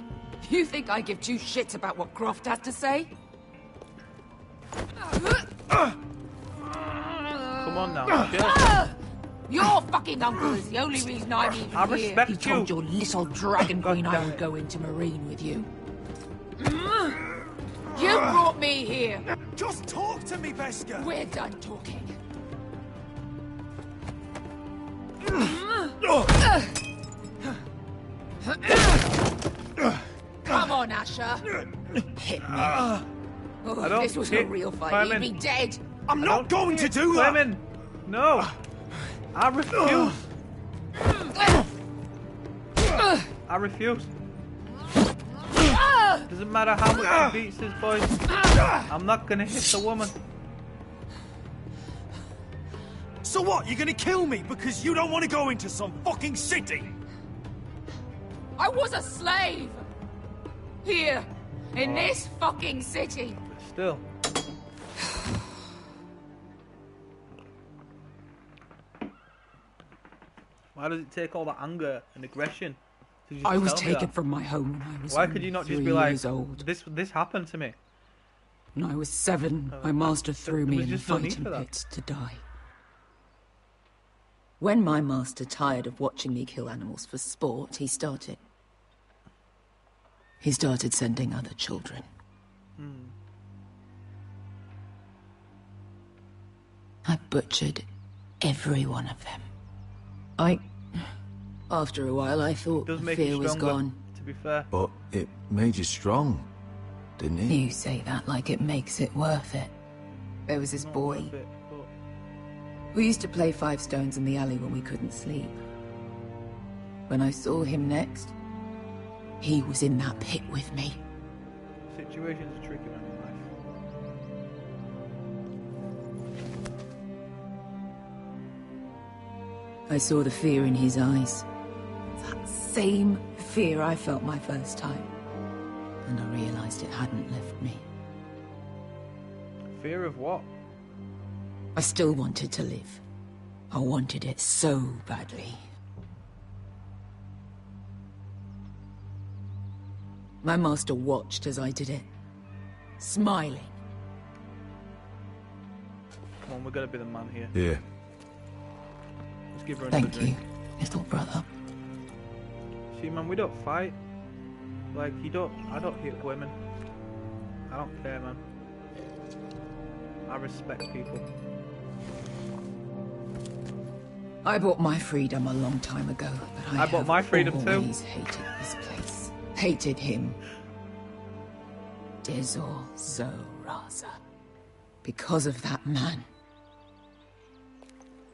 You think I give two shits about what Croft has to say? Come on now. Chill. Your fucking uncle is the only reason I'm even I here. respect He told you. your little dragon queen I would go into Marine with you. You brought me here. Just talk to me, Beska. We're done talking. Come on, Asher. Hit me. I don't This was a hit real fight. He'd women. be dead. I'm not going to do that. Women. No. I refuse. I refuse. Doesn't matter how much he beats his boys. I'm not gonna hit the woman. So what? You're gonna kill me because you don't want to go into some fucking city? I was a slave. Here, in this fucking city. Why does it take all that anger and aggression to just I was tell me taken that? from my home when I was Why only could you not 3 just be like, years old. this happened to me? When I was 7, my master threw me was in the just no need fighting for that. pit to die. When my master tired of watching me kill animals for sport, he started sending other children. I butchered every one of them. After a while, I thought the Does make fear you was stronger, gone. to be fair. But it made you strong, didn't it? You say that like it makes it worth it. There was this boy. Worth it, but We used to play 5 stones in the alley when we couldn't sleep. When I saw him next, he was in that pit with me. situations are tricky, man, in life. I saw the fear in his eyes. That same fear I felt my first time. And I realized it hadn't left me. Fear of what? I still wanted to live. I wanted it so badly. My master watched as I did it, smiling. Come on, we're gonna be the man here. Yeah. Let's give her another Thank drink. you, little brother. See, man, we don't fight. Like, I don't hit women. I don't care, man. I respect people. I bought my freedom a long time ago, but I bought my freedom too. always hated this place. Hated him. Dizor Zoraza. Because of that man.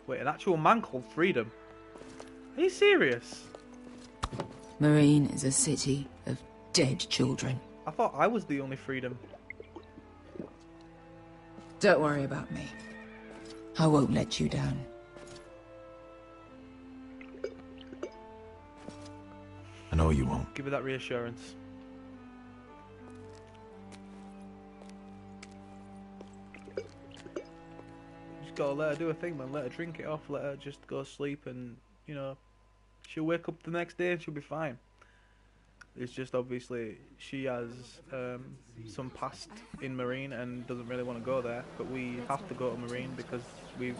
Wait, an actual man called Freedom? Are you serious? Marine is a city of dead children. I thought I was the only Freedom. Don't worry about me. I won't let you down. I know you won't. Give her that reassurance. Just gotta let her do her thing, man. Let her drink it off. Let her just go sleep, and you know, she'll wake up the next day and she'll be fine. It's just obviously she has some past in Marine and doesn't really want to go there, but we have to go to Marine because we've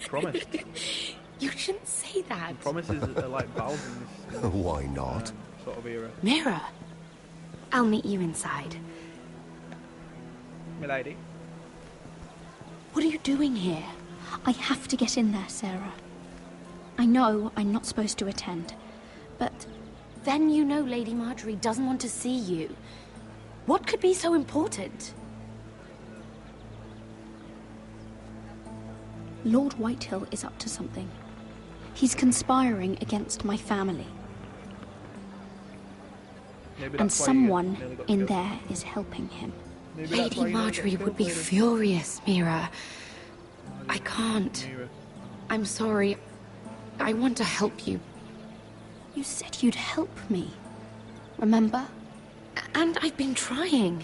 promised. You shouldn't say that. Promises are like vows in this Why not? sort of era. Mira, I'll meet you inside. Milady. What are you doing here? I have to get in there, Sarah. I know I'm not supposed to attend, but... Then you know Lady Marjorie doesn't want to see you. What could be so important? Lord Whitehill is up to something. He's conspiring against my family. Maybe And that's why you someone nearly got in killed. there is helping him. Maybe that's why Lady you nearly got Marjorie killed, would be maybe. furious, Mira. I can't. Mira. I'm sorry. I want to help you. You said you'd help me. Remember? And I've been trying.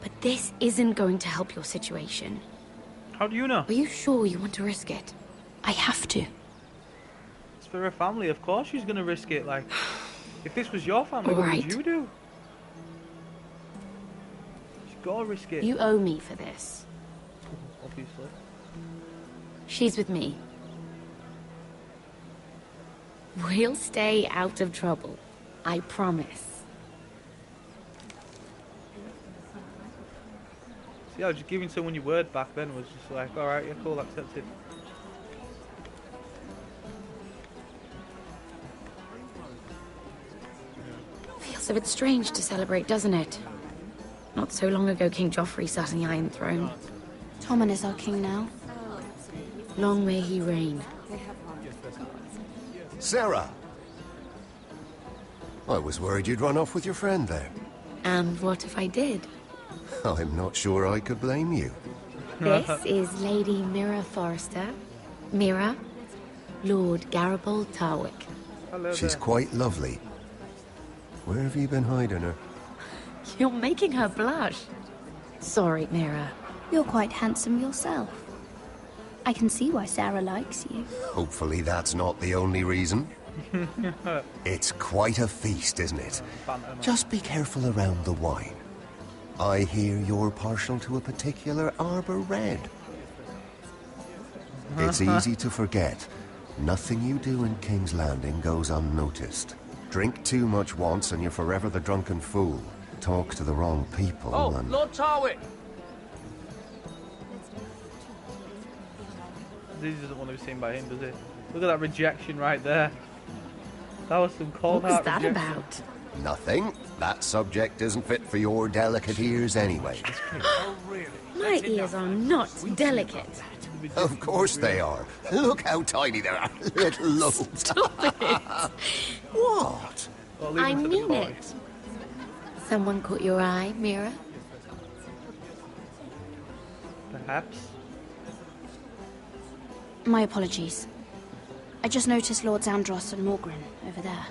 But this isn't going to help your situation. How do you know? Are you sure you want to risk it? I have to. It's for her family, of course she's gonna risk it. Like, if this was your family, what Right. would you do? She's gotta risk it. You owe me for this. Obviously. She's with me. We'll stay out of trouble. I promise. See, I was just giving someone your word back then was just like, alright, yeah, cool, accepted. Feels a bit strange to celebrate, doesn't it? Not so long ago, King Joffrey sat on the Iron Throne. Tommen is our king now. Long may he reign. Sarah! I was worried you'd run off with your friend there. And what if I did? I'm not sure I could blame you. This is Lady Mira Forrester. Mira, Lord Garibald Tarwick. Hello She's there. quite lovely. Where have you been hiding her? You're making her blush. Sorry, Mira. You're quite handsome yourself. I can see why Sarah likes you. Hopefully that's not the only reason. It's quite a feast, isn't it? Just be careful around the wine. I hear you're partial to a particular Arbor Red. It's easy to forget. Nothing you do in King's Landing goes unnoticed. Drink too much once and you're forever the drunken fool. Talk to the wrong people and... Lord Tarwick! This doesn't want to be seen by him, does it? Look at that rejection right there. That was some cold What was heart that rejection. about? Nothing. That subject isn't fit for your delicate ears anyway. My ears are not delicate. Of course they are. Look how tiny they are. Little lobes. Stop it. What? I mean it. Someone caught your eye, Mira? Perhaps. My apologies. I just noticed Lords Andros and Morgren over there.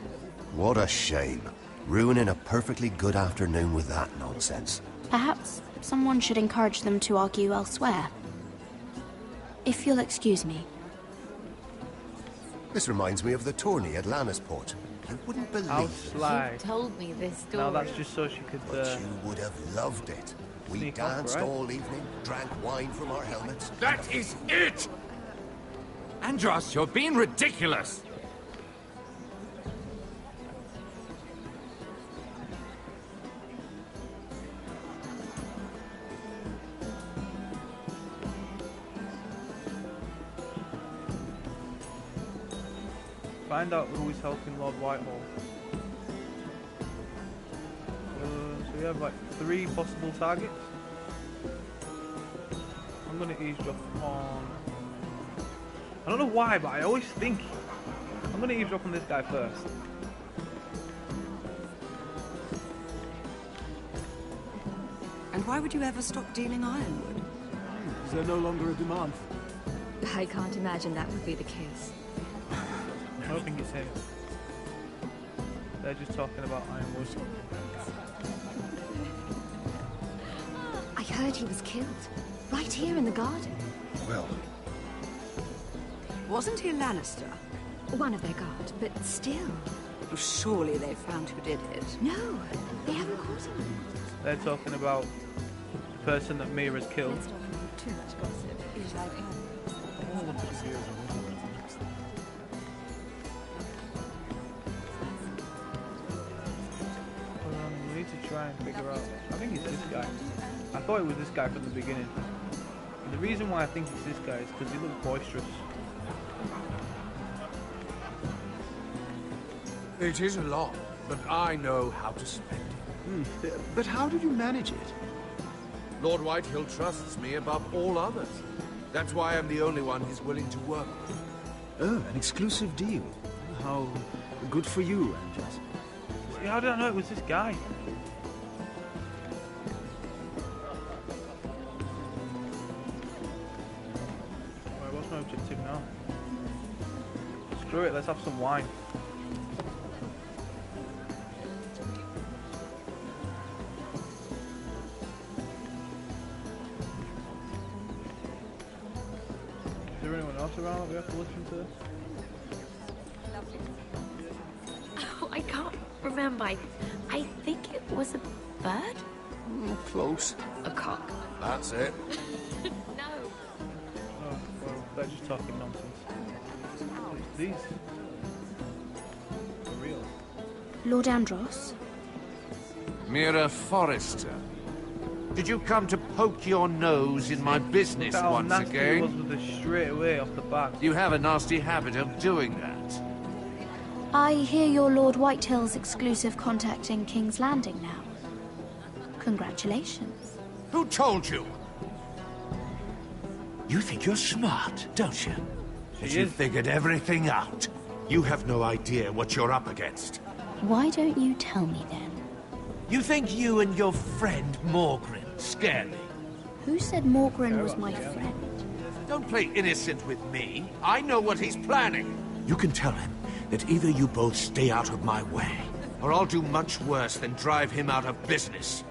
What a shame. Ruining a perfectly good afternoon with that nonsense. Perhaps someone should encourage them to argue elsewhere. If you'll excuse me. This reminds me of the tourney at Lannisport. You wouldn't believe How it. sly. You told me this story. No, that's just so she could. But you would have loved it. We sneak off, danced right? all evening, drank wine from our helmets. That is it! Andros, you're being ridiculous! Find out who is helping Lord Whitehall. So we have like 3 possible targets. I'm gonna eavesdrop on... I don't know why, but I always think I'm gonna eavesdrop on this guy first. And why would you ever stop dealing ironwood? Is there no longer a demand? I can't imagine that would be the case. I don't think it's him. They're just talking about ironwood. I heard he was killed. Right here in the garden. Well... Wasn't he a Lannister? One of their guard, but still. Surely they found who did it. No, they haven't caught him. They're talking about the person that Mira's killed. Too much gossip. Oh, look at the view. We need to try and figure out. I think it's this guy. I thought it was this guy from the beginning. And the reason why I think it's this guy is because he looks boisterous. It is a lot, but I know how to spend it. But how did you manage it? Lord Whitehill trusts me above all others. That's why I'm the only one he's willing to work with. Oh, an exclusive deal. How good for you, Andros. See, how did I know it was this guy? Alright, what's my objective now? Screw it, let's have some wine. Is there anyone else around that we have to listen to? Oh, I can't remember. I think it was a bird? Close. A cock. That's it. No. Oh, well, they're just talking nonsense. These are real. Lord Andros? Mira Forrester. Did you come to poke your nose in my business Look how once nasty he was again? with this straight away off the bat. You have a nasty habit of doing that. I hear you're Lord Whitehill's exclusive contact in King's Landing now. Congratulations. Who told you? You think you're smart, don't you? That you figured everything out. You have no idea what you're up against. Why don't you tell me then? You think you and your friend Morgren scare me? Who said Morgren was my friend? Don't play innocent with me. I know what he's planning. You can tell him that either you both stay out of my way, or I'll do much worse than drive him out of business.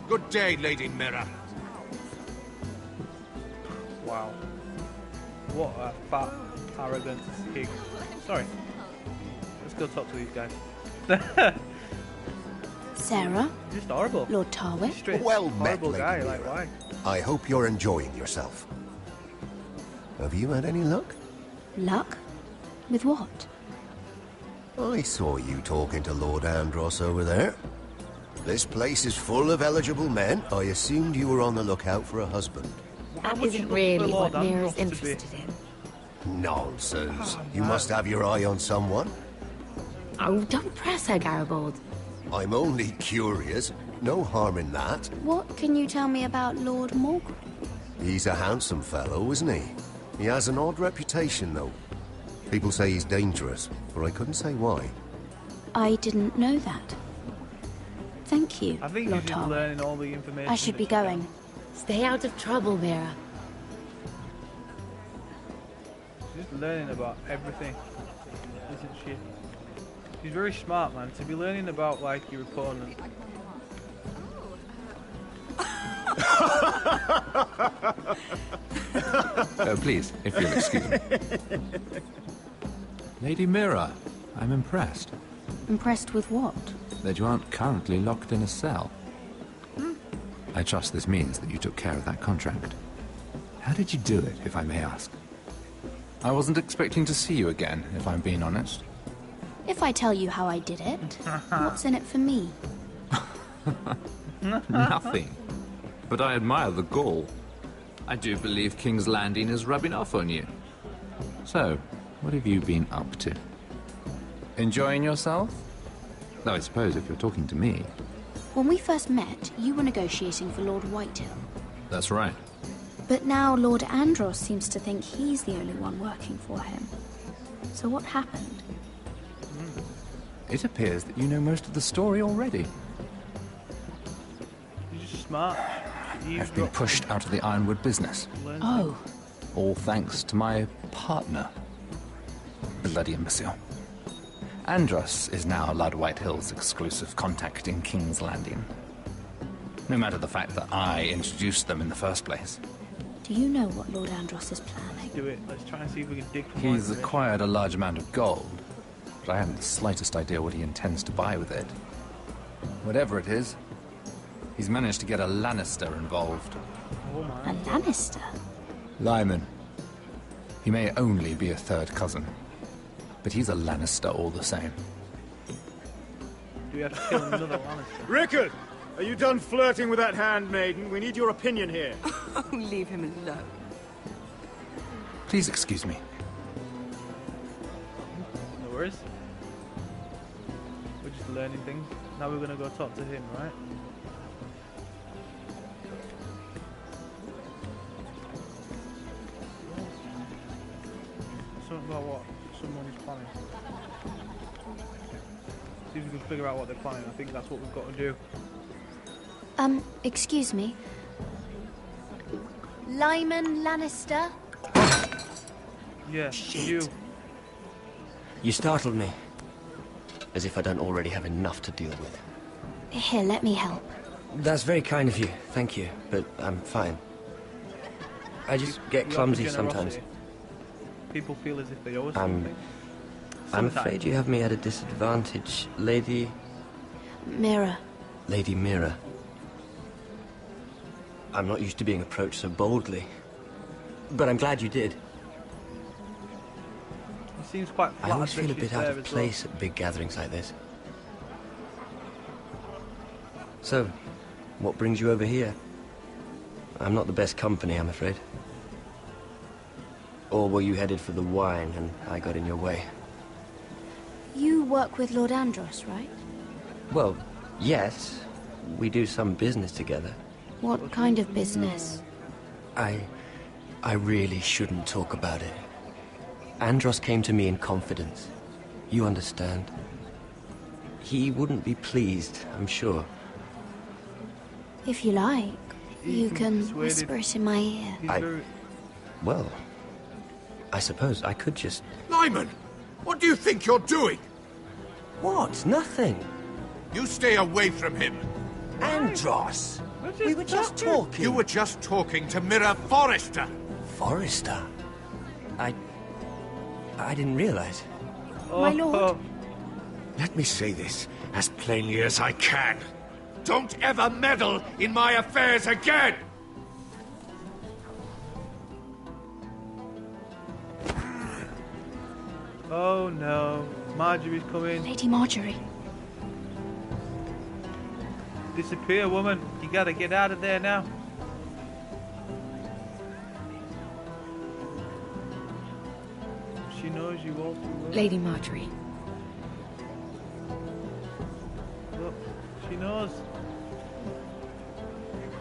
Good day, Lady Mira. Wow. What a fat, arrogant pig. Sorry. Let's go talk to these guys. Sarah? Just horrible. Lord Tarwick? Well met, horrible Lady guy, Mira. like why? I hope you're enjoying yourself. Have you had any luck? Luck? With what? I saw you talking to Lord Andros over there. This place is full of eligible men. I assumed you were on the lookout for a husband. That isn't really what Mira's interested in. Nonsense. You must have your eye on someone. Oh, don't press her, Garibaldi. I'm only curious. No harm in that. What can you tell me about Lord Morgan? He's a handsome fellow, isn't he? He has an odd reputation, though. People say he's dangerous, but I couldn't say why. I didn't know that. Thank you, I think Lord you're just Tarwick. learning all the information. I should be going. Stay out of trouble, Mira. She's just learning about everything, isn't she? She's very smart, man. To be learning about, like, your opponent. Please, if you'll excuse me. Lady Mira, I'm impressed Impressed with what? that you aren't currently locked in a cell. I trust this means that you took care of that contract. How did you do it, if I may ask? I wasn't expecting to see you again, if I'm being honest. If I tell you how I did it, what's in it for me? Nothing. But I admire the gall. I do believe King's Landing is rubbing off on you. So, what have you been up to? Enjoying yourself? Though I suppose if you're talking to me... When we first met, you were negotiating for Lord Whitehill. That's right. But now Lord Andros seems to think he's the only one working for him. So what happened? It appears that you know most of the story already. You're just smart. I've been pushed out of the Ironwood business. Oh. All thanks to my partner. Bloody imbecile. Andros is now Lord Whitehill's exclusive contact in King's Landing. No matter the fact that I introduced them in the first place. Do you know what Lord Andros is planning? Do it. Let's try and see if we can dig for He's more acquired a large amount of gold, but I haven't the slightest idea what he intends to buy with it. Whatever it is, he's managed to get a Lannister involved. A Lannister? Lyman. He may only be a third cousin, but he's a Lannister all the same. Do we have to kill another Lannister? Rickard! Are you done flirting with that handmaiden? We need your opinion here. Oh, leave him alone. Please excuse me. No worries. We're just learning things. Now we're gonna go talk to him, right? Something about what someone's planning. See if we can figure out what they're planning. I think that's what we've got to do. Excuse me. Lyman Lannister? Yeah, Shit. You startled me. As if I don't already have enough to deal with. Here, let me help. That's very kind of you, thank you, but I'm fine. I just get You clumsy have sometimes. generosity. People feel as if they owe us I'm something. I'm Sometimes. afraid you have me at a disadvantage, Lady Mira. Mira. I'm not used to being approached so boldly. But I'm glad you did. He seems quite I flat. always feel a bit out of place at big gatherings like this. So, what brings you over here? I'm not the best company, I'm afraid. Or were you headed for the wine and I got in your way? You work with Lord Andros, right? Well, yes. We do some business together. What kind of business? I really shouldn't talk about it. Andros came to me in confidence. You understand? He wouldn't be pleased, I'm sure. If you like, you can persuaded. whisper it in my ear. Well, I suppose I could just... Lyman! What do you think you're doing? What? Nothing. You stay away from him. Andros! We were just talking. You were just talking to Mira Forrester. Forrester? I didn't realize. My lord. Let me say this as plainly as I can. Don't ever meddle in my affairs again! Oh no, Marjorie's coming. Lady Marjorie. Disappear, woman. You gotta get out of there now. She knows you all too well. Lady Marjorie. Look, she knows.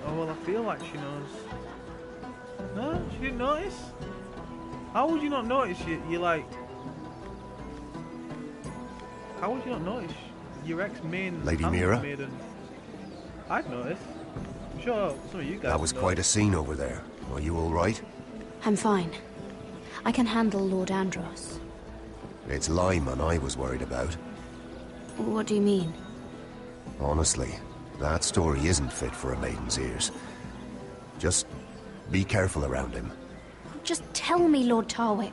Oh, well, I feel like she knows. No, she didn't notice. How would you not notice? You're like... How would you not notice? Your ex-main... Lady Mira? Maiden. I'd notice. I'm sure some of you guys... That was quite a scene over there. Are you all right? I'm fine. I can handle Lord Andros. It's Lyman I was worried about. What do you mean? Honestly, that story isn't fit for a maiden's ears. Just be careful around him. Just tell me, Lord Tarwick.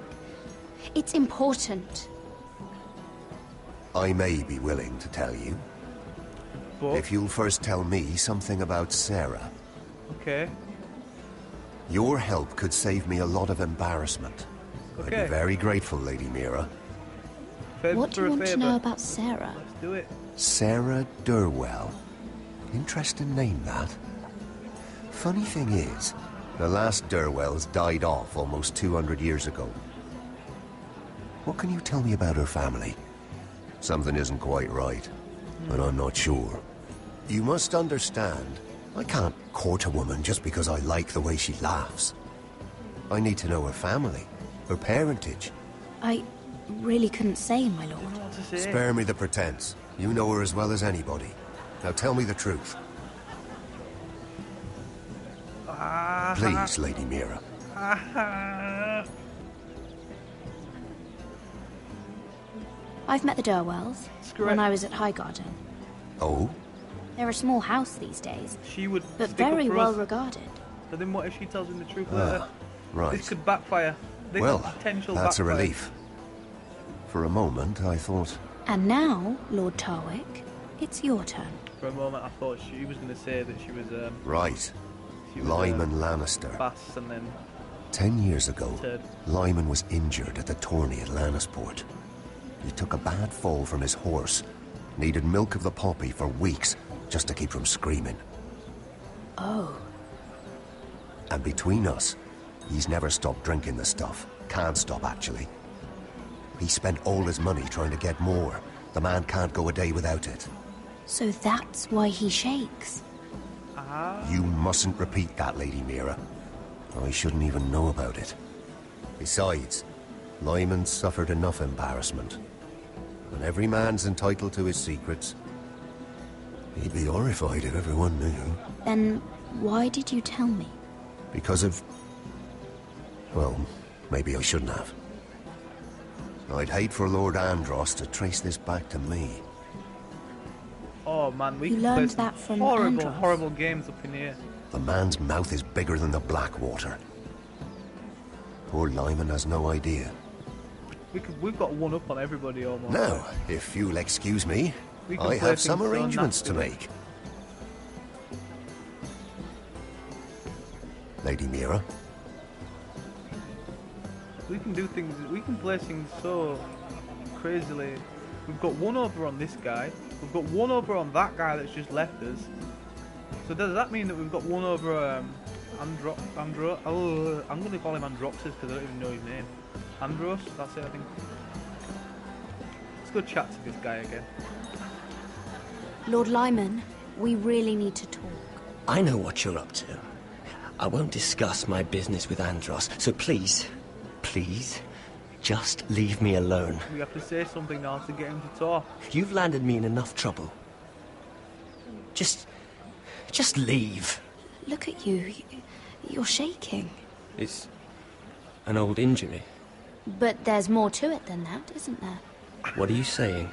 It's important. I may be willing to tell you. But... if you'll first tell me something about Sarah. Okay. Your help could save me a lot of embarrassment. Okay. I'd be very grateful, Lady Mira. What do you want to know about Sarah? Let's do it. Sarah Durwell. Interesting name, that. Funny thing is, the last Durwells died off almost 200 years ago. What can you tell me about her family? Something isn't quite right, but I'm not sure. You must understand, I can't court a woman just because I like the way she laughs. I need to know her family, her parentage. I really couldn't say, my lord. Spare me the pretense. You know her as well as anybody. Now tell me the truth. Please, Lady Mira. I've met the Durwells when I was at Highgarden. Oh? They're a small house these days. She would but stick up very for well us. regarded. So then what if she tells him the truth later? Right. This could backfire. This Well, potential that's backfire. a relief. For a moment, I thought... And now, Lord Tarwick, it's your turn. For a moment I thought she was going to say that she was... Right. she was, Lyman Lannister. Bass and then... 10 years ago, Ted. Lyman was injured at the tourney at Lannisport. He took a bad fall from his horse. Needed milk of the poppy for weeks, just to keep from screaming. Oh. And between us, he's never stopped drinking the stuff. Can't stop, actually. He spent all his money trying to get more. The man can't go a day without it. So that's why he shakes. You mustn't repeat that, Lady Mira. I shouldn't even know about it. Besides, Lyman suffered enough embarrassment. And every man's entitled to his secrets. He'd be horrified if everyone knew. Then why did you tell me? Because of... well, maybe I shouldn't have. I'd hate for Lord Andros to trace this back to me. Oh man, we You can learned play some that from horrible, Andros. horrible games up in here. The man's mouth is bigger than the Blackwater. Poor Lyman has no idea. We've got one up on everybody almost. Now, if you'll excuse me, We can I play have some things so arrangements to nasty. make. Lady Mira? We can do things, we can play things so crazily. We've got one over on this guy. We've got one over on that guy that's just left us. So does that mean that we've got one over I'm going to call him Androxus because I don't even know his name. Andros, that's it I think. Let's go chat to this guy again. Lord Lyman, we really need to talk. I know what you're up to. I won't discuss my business with Andros, so please, just leave me alone. We have to say something now to get him to talk. You've landed me in enough trouble. Just leave. Look at you. You're shaking. It's an old injury. But there's more to it than that, isn't there? What are you saying?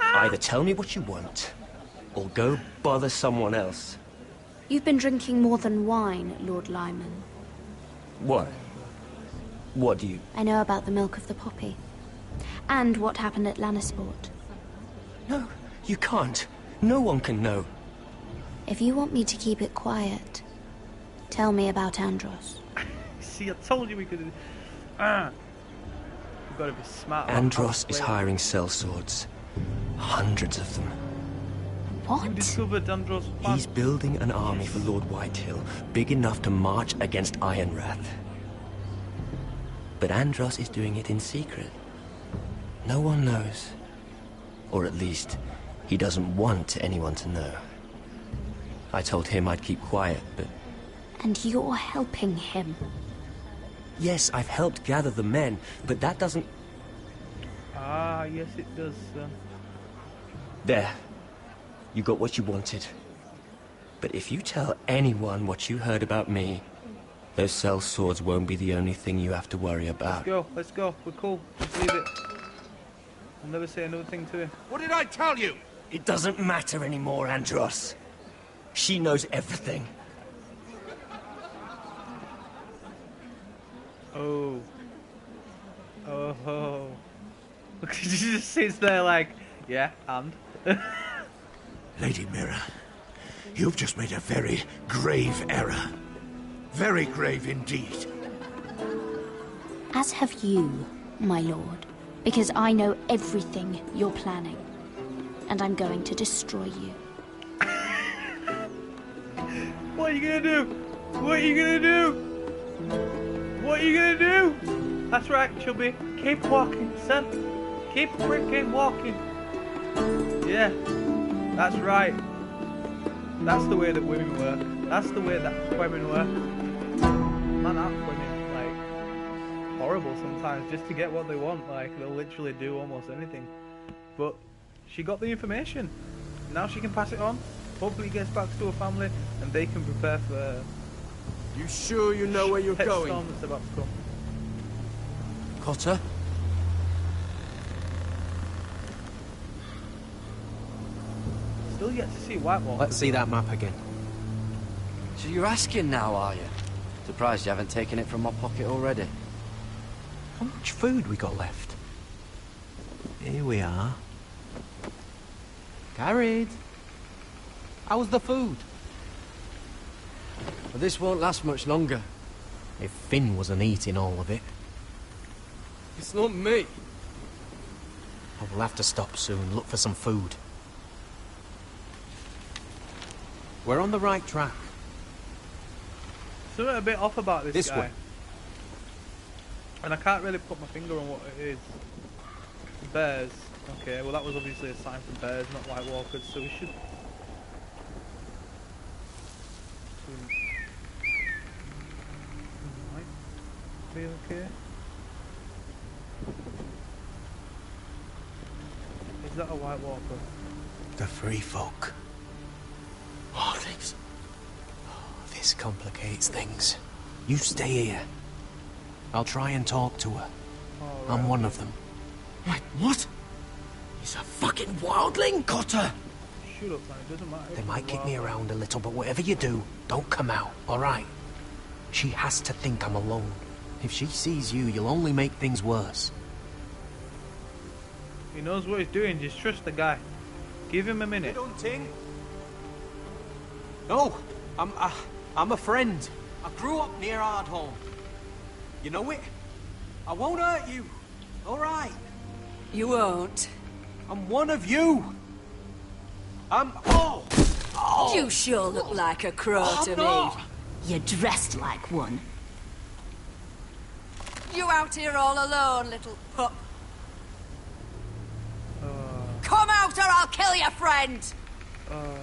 Either tell me what you want, or go bother someone else. You've been drinking more than wine, Lord Lyman. What? What do you... I know about the milk of the poppy. And what happened at Lannisport. No, you can't. No one can know. If you want me to keep it quiet, tell me about Andros. See, I told you we could... We've got to be smart. Andros is hiring sellswords. Hundreds of them. What? You discovered Andros. He's building an army for Lord Whitehill, big enough to march against Ironrath. But Andros is doing it in secret. No one knows. Or at least, he doesn't want anyone to know. I told him I'd keep quiet, but... And you're helping him? Yes, I've helped gather the men, but that doesn't... Ah, yes it does, son. There. You got what you wanted. But if you tell anyone what you heard about me, those sellswords won't be the only thing you have to worry about. Let's go. We're cool. Just leave it. I'll never say another thing to him. What did I tell you? It doesn't matter anymore, Andros. She knows everything. Oh. Oh. Look, she just sits there like, yeah, and? Lady Mira, you've just made a very grave error. Very grave indeed. As have you, my lord. Because I know everything you're planning. And I'm going to destroy you. What are you gonna do? What are you gonna do? What are you gonna do? That's right, Chubby. Keep walking, son. Keep freaking walking. Yeah, that's right. That's the way that women work. That's the way that women work. Man, aren't women, like, horrible sometimes just to get what they want. Like, they'll literally do almost anything. But she got the information. Now she can pass it on. Hopefully gets back to her family and they can prepare for... You sure you know where you're going? Storm that's about to come. Cotter? Still yet to see White Walker. Let's see that map again. So you're asking now, are you? Surprised you haven't taken it from my pocket already. How much food we got left? Here we are. Carried. How's the food? But this won't last much longer. If Finn wasn't eating all of it. It's not me. I will have to stop soon, look for some food. We're on the right track. Something a bit off about this guy. Way. And I can't really put my finger on what it is. Bears. Okay, well that was obviously a sign for bears, not White Walkers, so we should... Might be okay. Is that a White Walker? The free folk. Oh, this complicates things. You stay here. I'll try and talk to her. Oh, I'm one of them. Wait, what? He's a fucking wildling, Cotter! Shut up, man. It doesn't matter. They might kick me around a little, but whatever you do, don't come out, alright? She has to think I'm alone. If she sees you, you'll only make things worse. He knows what he's doing, just trust the guy. Give him a minute. No, I'm a friend. I grew up near Ardhorn. You know it? I won't hurt you, alright? You won't. I'm one of you. You sure look like a crow to me. You're dressed like one. You out here all alone, little pup? Come out or I'll kill your friend! Or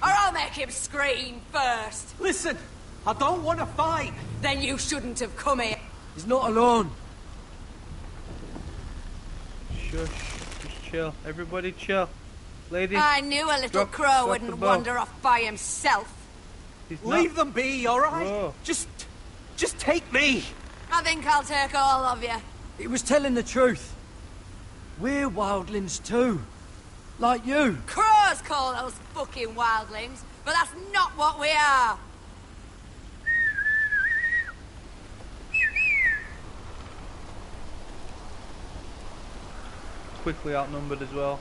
I'll make him scream first! Listen, I don't want to fight! Then you shouldn't have come here. He's not alone. Shush, just chill. Everybody chill. Lady. I knew a little crow wouldn't wander off by himself. Leave them be, alright? Whoa. Just take me. I think I'll take all of you. He was telling the truth. We're wildlings too. Like you. Crows call those fucking wildlings, but that's not what we are. quickly outnumbered as well.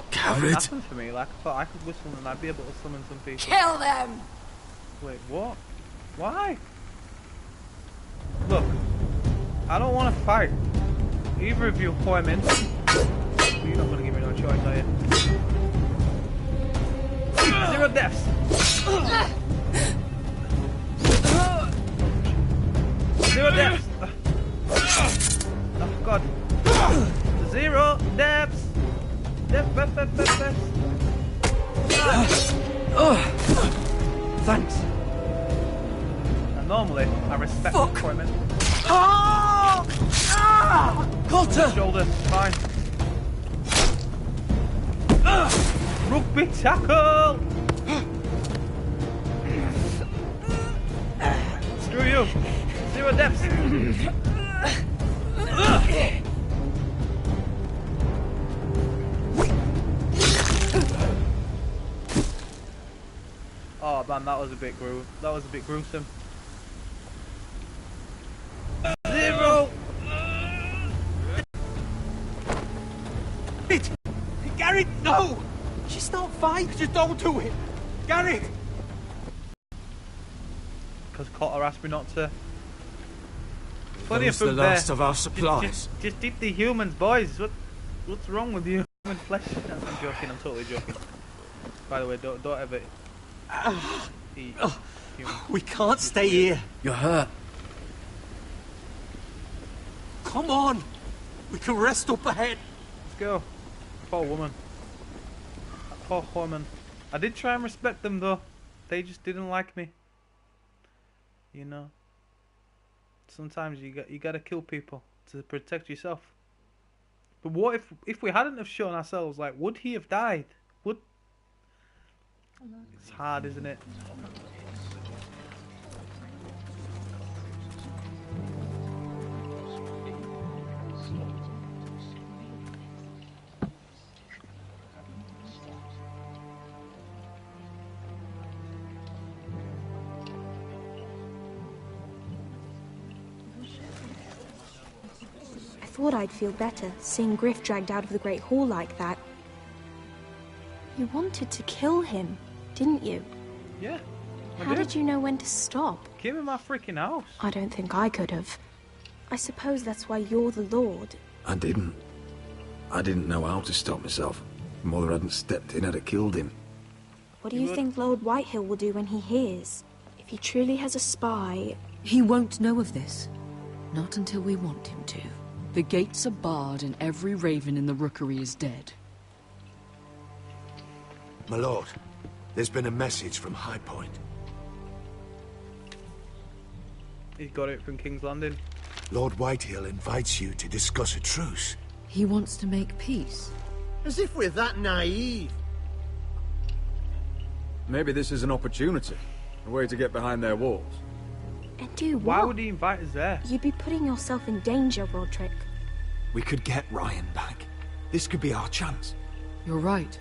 Garrett! What happened for me? Like, I thought I could whistle and I'd be able to summon some people. Kill them! Wait, what? Why? Look, I don't want to fight. Either of you whoremen. You're not going to give me no choice, are you? 0 deaths! 0 deaths! Oh god. 0 deaths! Death. Thanks. And normally, I respect whoremen. Coulter! Shoulder, fine. Rugby tackle! Screw you! 0 deaths! Oh man, that was a bit gruesome. 0! Garrett, no! Just don't fight. Just don't do it. Garrett! Because Cotter asked me not to. Plenty of Those food the there. last of our supplies. Just eat the humans, boys. What's wrong with you? Human flesh. No, I'm joking. I'm totally joking. By the way, don't ever eat humans. We can't stay here. You're hurt. Come on. We can rest up ahead. Let's go. Poor woman. That poor woman. I did try and respect them though. They just didn't like me. You know. Sometimes you gotta kill people to protect yourself. But what if we hadn't have shown ourselves? Like, would he have died? Would? It's hard, isn't it? I thought I'd feel better seeing Griff dragged out of the Great Hall like that. You wanted to kill him, didn't you? Yeah. How did you know when to stop? Give him my freaking house. I don't think I could have. I suppose that's why you're the Lord. I didn't. I didn't know how to stop myself. Mother hadn't stepped in, I'd have killed him. What do you think Lord Whitehill will do when he hears? If he truly has a spy... He won't know of this. Not until we want him to. The gates are barred and every raven in the rookery is dead. My lord, there's been a message from High Point. He got it from King's Landing. Lord Whitehill invites you to discuss a truce. He wants to make peace. As if we're that naive. Maybe this is an opportunity. A way to get behind their walls. And do what? Why would he invite us there? You'd be putting yourself in danger, Roderick. We could get Ryan back. This could be our chance. You're right.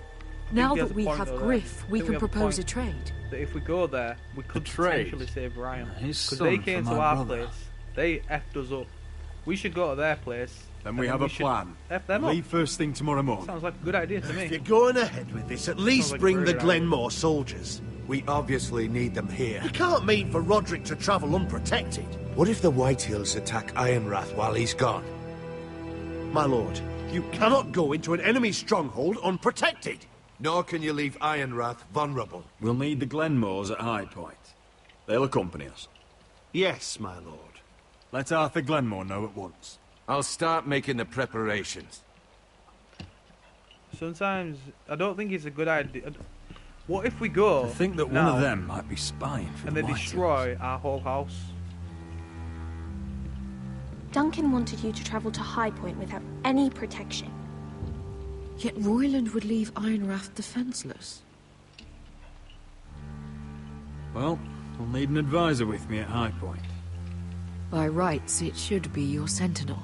Now that we have Griff, we can propose a trade. That if we go there, we could potentially save Ryan. Because His they son came for to my our brother. place, they effed us up. We should go to their place. Then we have a plan. F them up. Leave first thing tomorrow morning. Sounds like a good idea to me. If you're going ahead with this, at least like bring a the very good Glenmore soldiers. We obviously need them here. You can't mean for Roderick to travel unprotected. What if the Whitehills attack Ironrath while he's gone? My lord, you cannot go into an enemy stronghold unprotected. Nor can you leave Ironrath vulnerable. We'll need the Glenmores at High Point. They'll accompany us. Yes, my lord. Let Arthur Glenmore know at once. I'll start making the preparations. Sometimes, I don't think it's a good idea. What if we go I think that now one of them might be spying for and the they Whitehills. destroy our whole house? Duncan wanted you to travel to High Point without any protection. Yet Royland would leave Ironrath defenseless. Well, I'll need an advisor with me at High Point. By rights, it should be your sentinel.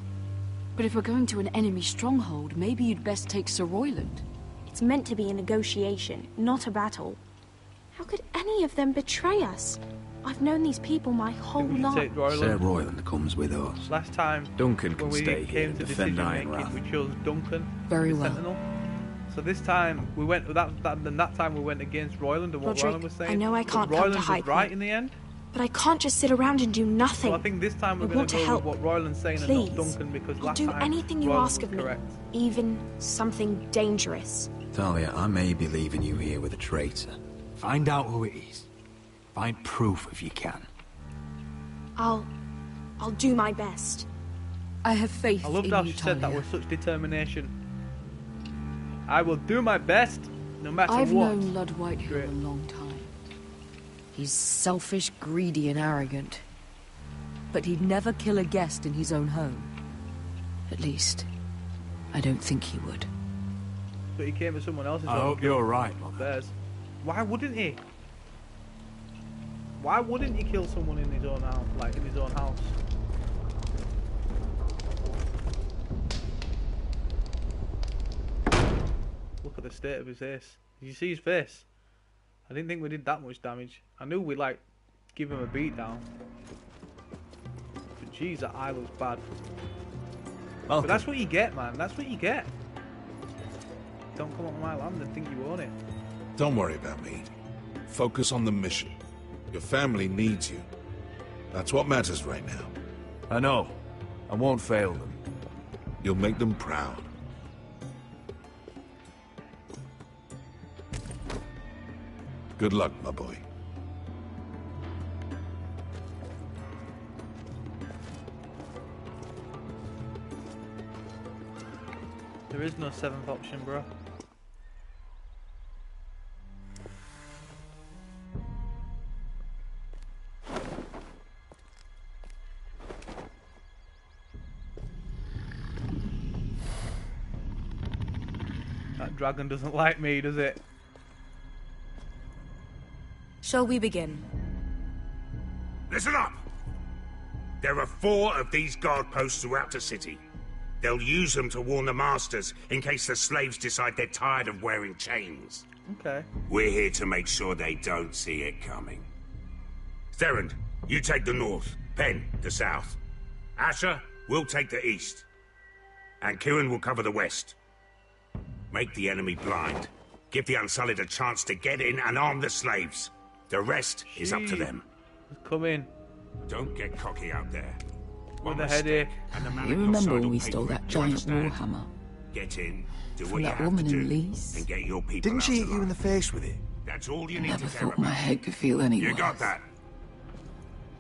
But if we're going to an enemy stronghold, maybe you'd best take Sir Royland. It's meant to be a negotiation, not a battle. How could any of them betray us? I've known these people my whole life. Sir Royland comes with us. Last time, Duncan when can we stay here came and to defend decision Ironrath. making, we chose Duncan. Very the well. Sentinel. So this time we went that time we went against Royland and what Roderick, Royland was saying. I know I can't but come to Royland High was right Point, in the end. but I can't just sit around and do nothing. So I think this time we're I going want to to go help. with what Royland's saying Please. and not Duncan, because I'll last do time anything you Royland ask was of me, correct. even something dangerous. Talia, I may be leaving you here with a traitor. Find out who it is. Find proof if you can. I'll do my best. I have faith I loved in how you, she said that Talia. with such determination. I will do my best, no matter I've what. known Lud Whitehill a long time. He's selfish, greedy, and arrogant. But he'd never kill a guest in his own home. At least, I don't think he would. But he came to someone else's I home. hope you're right, not theirs. Why wouldn't he? Why wouldn't he kill someone in his own house, like in his own house? Look at the state of his face. Did you see his face? I didn't think we did that much damage. I knew we'd like give him a beat down. But jeez, that eye looks bad. But that's what you get, man. That's what you get. Don't come on my land and think you own it. Don't worry about me. Focus on the mission. Your family needs you. That's what matters right now. I know. I won't fail them. You'll make them proud. Good luck, my boy. There is no seventh option, bro. That dragon doesn't like me, does it? Shall we begin? Listen up! There are 4 of these guard posts throughout the city. They'll use them to warn the masters in case the slaves decide they're tired of wearing chains. Okay. We're here to make sure they don't see it coming. Therend, you take the north. Penn, the south. Asher, we'll take the east. And Kieran will cover the west. Make the enemy blind. Give the Unsullied a chance to get in and arm the slaves. The rest is up to them. Come in. Don't get cocky out there. With a headache. You remember when we stole that giant warhammer? Get in, do From what you that have woman to in do, Lee's? and get your people Didn't out she hit alive. you in the face with it? That's all you I need never to care thought about. my head could feel any You worse. got that?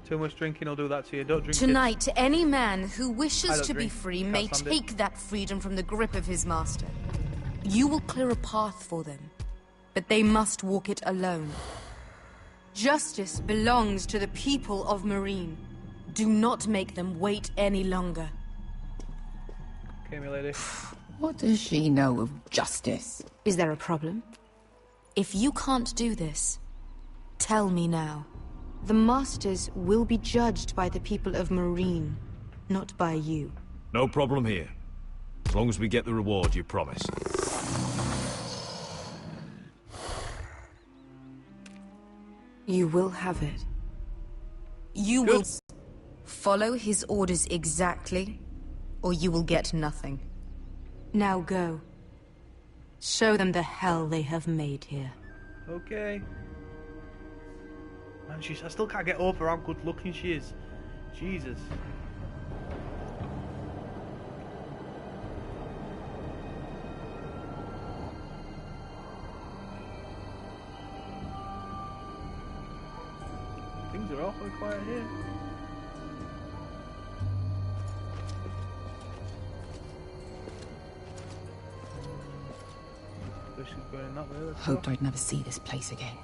Too much drinking will do that to you. Don't drink Tonight, any man who I wishes don't to be drink. free Can't may stand it. take that freedom from the grip of his master. You will clear a path for them, but they must walk it alone. Justice belongs to the people of Marine. Do not make them wait any longer. Okay, my lady. What does she know of justice? Is there a problem? If you can't do this, tell me now. The Masters will be judged by the people of Marine, not by you. No problem here. As long as we get the reward you promised. You will have it. You will follow his orders exactly, or you will get nothing. Now go. Show them the hell they have made here. Okay. Man, I still can't get over how good looking she is. Jesus. Things are awfully quiet here. She's going that way. Let's go. Hoped I'd never see this place again.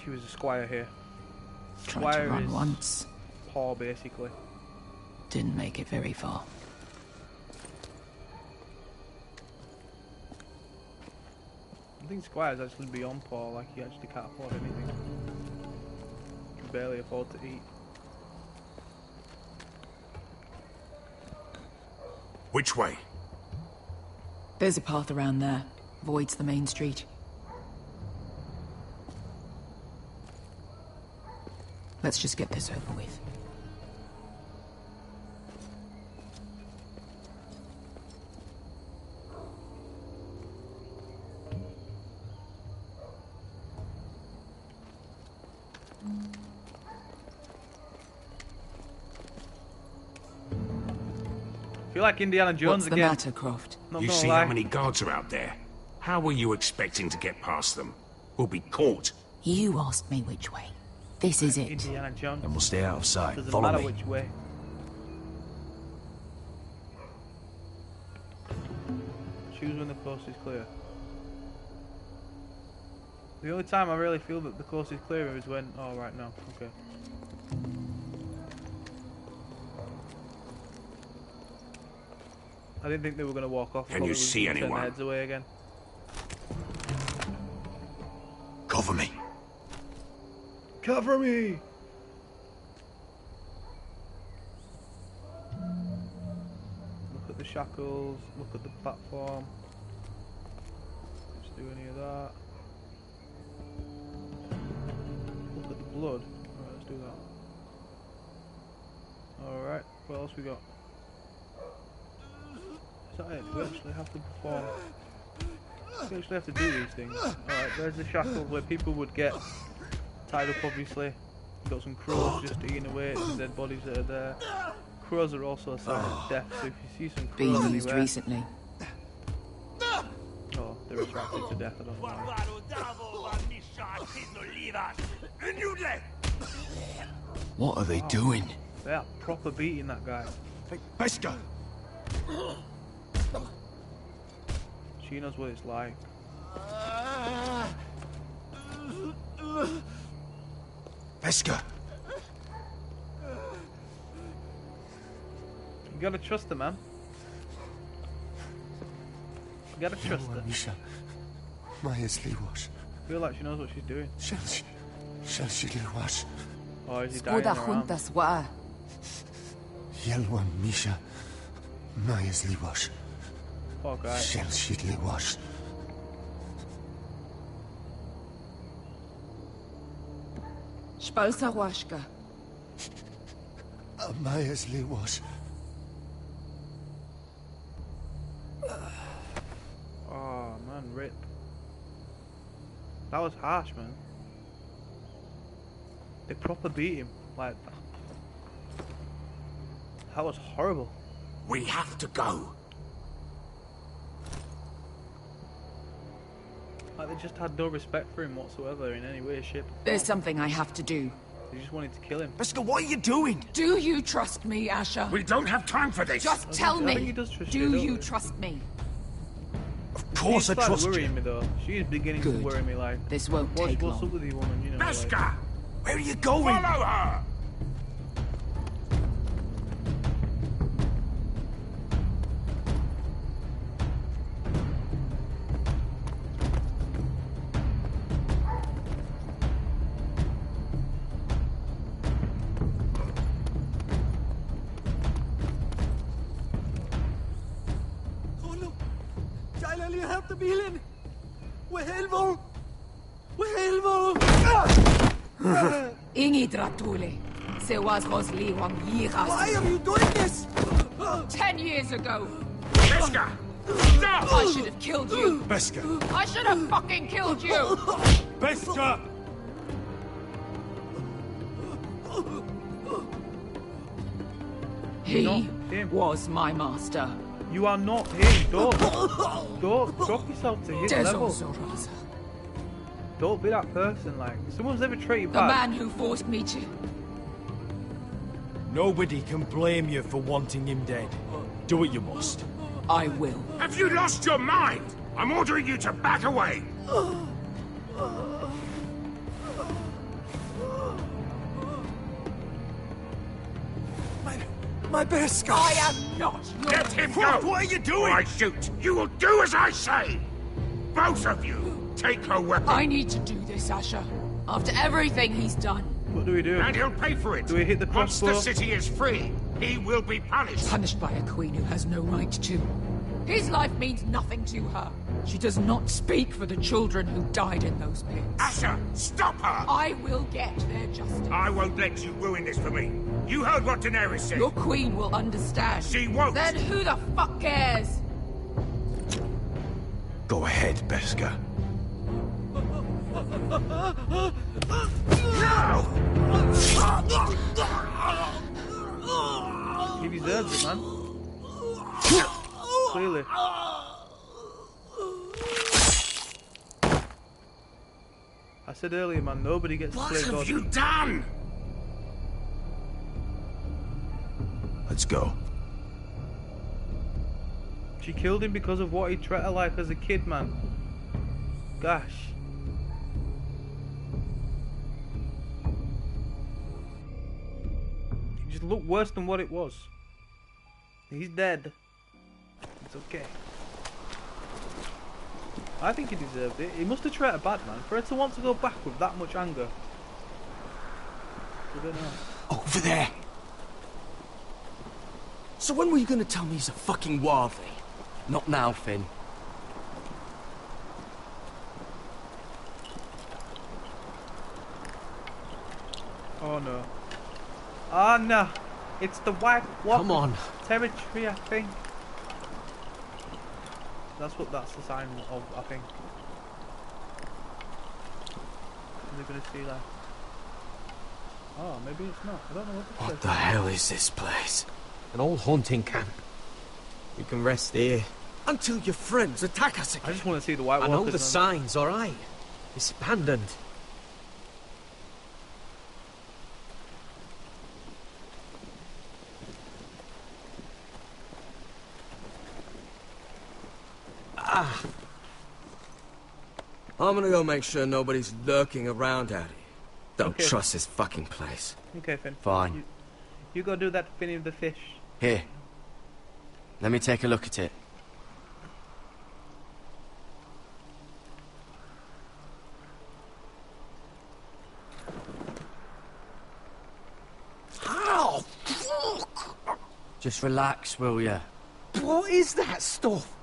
She was a squire here. Tried to Squire run is once. Paul, basically. Didn't make it very far. I think Squire's actually beyond Paul, like he actually can't afford anything. He can barely afford to eat. Which way? There's a path around there. Voids the main street. Let's just get this over with. I feel like Indiana Jones What's the again. matter, Croft? You see how many guards are out there? How were you expecting to get past them? We'll be caught. You asked me which way. This is it. Indiana Jones. And we'll stay out of sight. Doesn't Follow matter me. which way. Choose when the coast is clear. The only time I really feel that the coast is clear is when... Oh, right, no. Okay. I didn't think they were going to walk off. Can you see anyone? Turn their heads away again. Cover me. Cover me! Look at the shackles, look at the platform. Let's do any of that. Look at the blood. Alright, let's do that. Alright, what else we got? Is that it? We actually have to perform. We actually have to do these things. Alright, there's the shackles where people would get tied up, obviously. We've got some crows just eating away at the dead bodies that are there. Crows are also a sign of death, so if you see some crows Been used anywhere... recently. Oh, they're attracted to death, I don't know why. What are they doing? They are proper beating that guy. Pesca! She knows what it's like. Pesca! You gotta trust her, man. You gotta trust her. Misha, Majesty wash. I feel like she knows what she's doing. Shall she wash? Oh, is he dying Skoda around? juntas wa. Yelwan Misha, Majesty wash. Poor guy. Shall she wash? Spalsa washka. Majesty wash. Oh man, rip. That was harsh, man. They proper beat him. Like, that was horrible. We have to go. Like, they just had no respect for him whatsoever in any way, shape, or form. There's something I have to do. They just wanted to kill him. Pesca, what are you doing? Do you trust me, Asher? We don't have time for this. Just tell I think he me. does trust Do you, you don't he? trust me? Of course I She's started trust worrying you. me though. She is beginning to Good. worry me. Like, This won't take what's long. up with you, woman? You know, like, Pesca! Where are you going? Follow her! Ingi dratule. Se was Rosli wang yiras. Why are you doing this? 10 years ago. Pesca! Stop! I should have killed you. Pesca! I should have fucking killed you. Pesca! He Not him. was my master. You are not him. Don't drop yourself to his level. Desozoraza. Don't be that person. Like, if someone's ever treated you The bad. man who forced me to... Nobody can blame you for wanting him dead. Do what you must. I will. Have you lost your mind? I'm ordering you to back away. My Pesca! I am not your... Let him go! What are you doing? Or I shoot. You will do as I say. Both of you, take her weapon. I need to do this, Asher. After everything he's done. What do we do? And he'll pay for it. Do we hit the Once the crossbow? city is free, he will be punished. Punished by a queen who has no right to. His life means nothing to her. She does not speak for the children who died in those pits. Asher, stop her! I will get their justice. I won't let you ruin this for me. You heard what Daenerys said. Your queen will understand. She won't. Then who the fuck cares? Go ahead, Beskar. He deserves it, man. Clearly. I said earlier, man, nobody gets to play God. What have you done? Let's go. She killed him because of what he treated her like as a kid, man. Gosh. He just looked worse than what it was. He's dead. It's okay. I think he deserved it. He must have treated her bad, man. For her to want to go back with that much anger. I don't know. Over there. So when were you gonna tell me he's a fucking wildling? Not now, Finn. Oh no. Oh no. It's the White Walker Come on. territory, I think. That's the sign of, I think. Are they gonna see that? Oh, maybe it's not. I don't know what What the hell is this place? An old hunting camp. We can rest here. Until your friends attack us again. I just want to see the White I Walkers. know the signs, alright. It's abandoned. I'm gonna go make sure nobody's lurking around out here. Don't Okay. trust this fucking place. Okay, Finn. Fine. You go do that Finny of the fish. Here. Let me take a look at it. Ow! Fuck! Just relax, will ya? What is that stuff?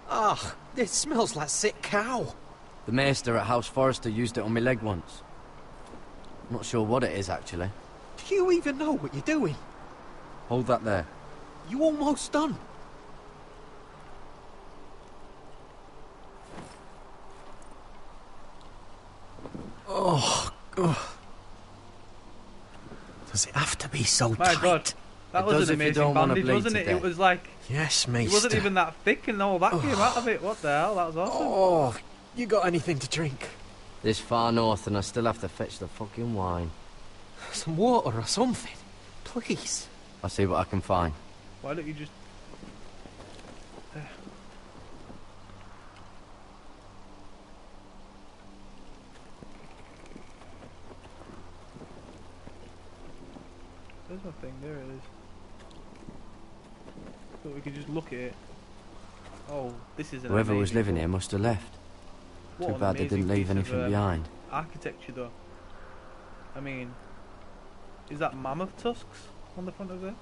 Ah, it smells like sick cow. The maester at House Forrester used it on my leg once. I'm not sure what it is, actually. Do you even know what you're doing? Hold that there. You almost done. Oh, God. Does it have to be so My tight? God. That It was does an if you amazing don't wanna bandage, bleed wasn't to it? death. It was like... Yes, It maester. wasn't even that thick and all that came out of it. What the hell? That was awesome. Oh, you got anything to drink? This far north and I still have to fetch the fucking wine. Some water or something? Please. I'll see what I can find. Why don't you just... There's nothing, there it is. So we could just look at it. Oh, this is an Whoever was amazing living book. here must have left. What Too an bad they amazing didn't leave piece of, anything behind. Architecture though. I mean, is that mammoth tusks on the front of it?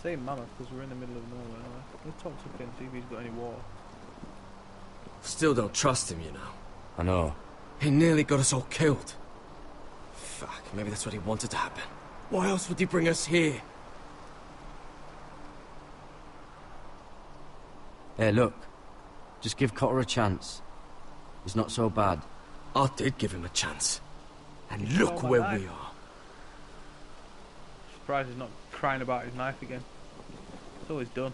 Say mammoth because we're in the middle of nowhere. Let's talk to him, see if he's got any water. Still don't trust him, you know. I know. He nearly got us all killed. Fuck, maybe that's what he wanted to happen. Why else would he bring us here? Hey, look. Just give Cotter a chance. He's not so bad. I did give him a chance. And look where we are. Surprised he's not crying about his knife again. It's always done.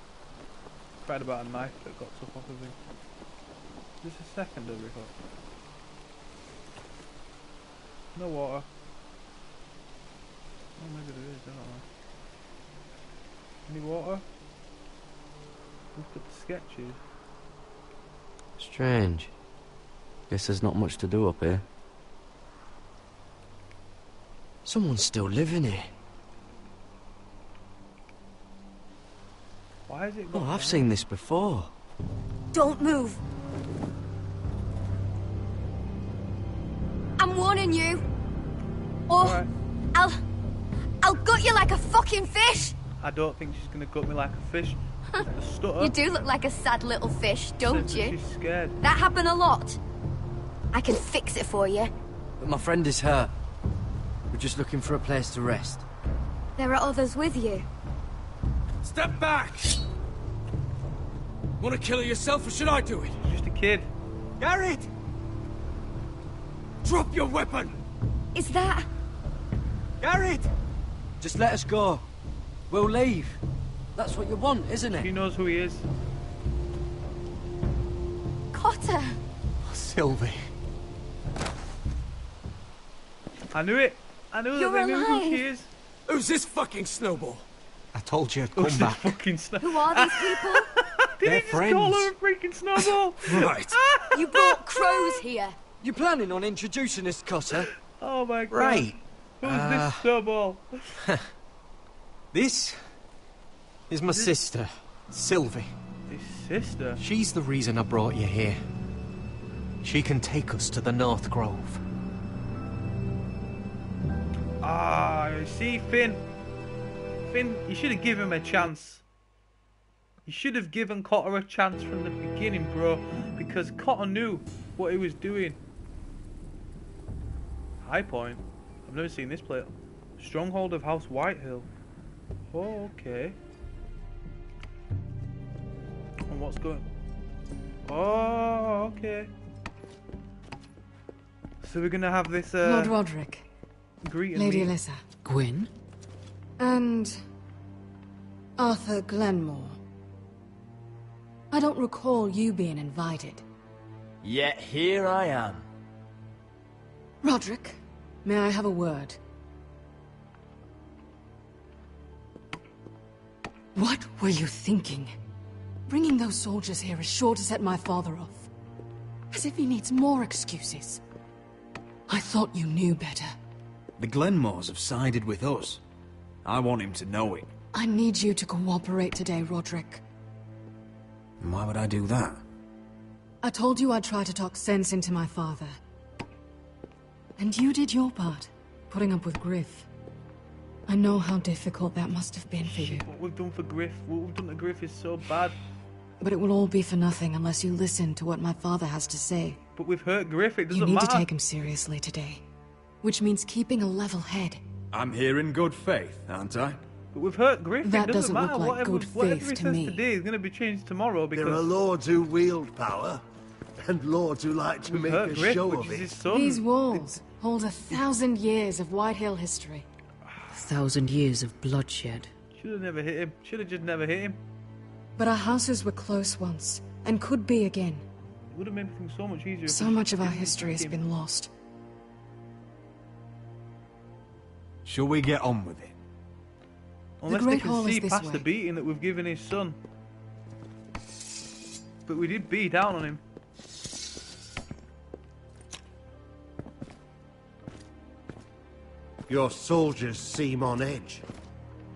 Cried about a knife that got took off of him. Just a second, over here. No water. Oh, maybe there is, I don't know. Any water? Look at the sketches. Strange. Guess there's not much to do up here. Someone's still living here. Why is it Oh, I've seen this before. Don't move. I'm warning you. Or I'll gut you like a fucking fish. I don't think she's gonna gut me like a fish. Stutter. You do look like a sad little fish, don't Says that you? she's scared. That happened a lot. I can fix it for you. But my friend is hurt. We're just looking for a place to rest. There are others with you. Step back! Want to kill her yourself, or should I do it? She's just a kid. Garrett! Drop your weapon! Is that... Garrett! Just let us go. We'll leave. That's what you want, isn't it? She knows who he is. Cotter! Sylvie. I knew it. I knew You're that they knew who alive. she is. Who's this fucking snowball? I told you I'd Who's come this back. fucking snow? Who are these people? Did They're he just call her a friends. freaking snowball? Right. You brought crows here. You planning on introducing us, Cotter? Oh my god. Right. Who's this snowball? This is my sister, Sylvie. His sister? She's the reason I brought you here. She can take us to the North Grove. Ah, see, Finn. Finn, you should have given him a chance. You should have given Cotter a chance from the beginning, bro. Because Cotter knew what he was doing. High Point? I've never seen this place. Stronghold of House Whitehill. Oh, okay. And what's going... Oh, okay. So we're gonna have this, Lord Roderick. greet and Lady meet. Alyssa. Gwyn? And... Arthur Glenmore. I don't recall you being invited. Yet here I am. Roderick, may I have a word? What were you thinking? Bringing those soldiers here is sure to set my father off. As if he needs more excuses. I thought you knew better. The Glenmores have sided with us. I want him to know it. I need you to cooperate today, Roderick. And why would I do that? I told you I'd try to talk sense into my father. And you did your part, putting up with Griff. I know how difficult that must have been for you. What we've done for Griff, what we've done to Griff is so bad. But it will all be for nothing unless you listen to what my father has to say. But we've hurt Griff, it doesn't You need matter. to take him seriously today. Which means keeping a level head. I'm here in good faith, aren't I? But we've hurt Griff, That it doesn't doesn't look matter. like whatever, good whatever faith he to says me. today is going to be changed tomorrow because... There are lords who wield power, and lords who like to We've make hurt a Griff, show which of is it. his son. These walls hold 1,000 years of Whitehill history. 1,000 years of bloodshed. Should have never hit him. Should have just never hit him. But our houses were close once, and could be again. It would have made things so much easier. if So we much of our didn't history has hit him. been lost. Shall we get on with it? Unless they Great can Hall is see this past way. the beating that we've given his son. But we did beat down on him. Your soldiers seem on edge.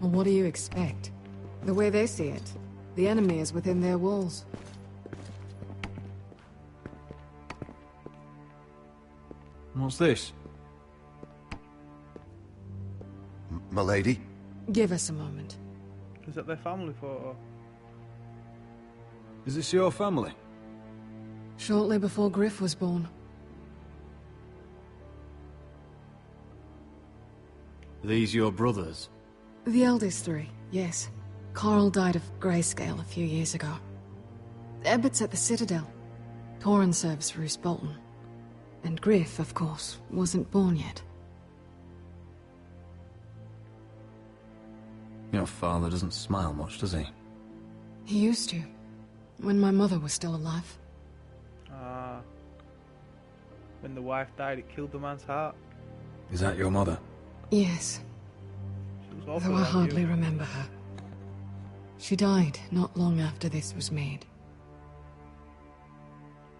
Well, what do you expect? The way they see it, the enemy is within their walls. What's this? M'lady? Give us a moment. Is that their family photo? Is this your family? Shortly before Griff was born. These your brothers? The eldest three, yes. Carl died of grayscale a few years ago. Ebbert's at the Citadel. Torrin serves Roose Bolton. And Griff, of course, wasn't born yet. Your father doesn't smile much, does he? He used to, when my mother was still alive. Ah. When the wife died, it killed the man's heart. Is that your mother? Yes, She was awful though I like hardly you. remember her. She died not long after this was made.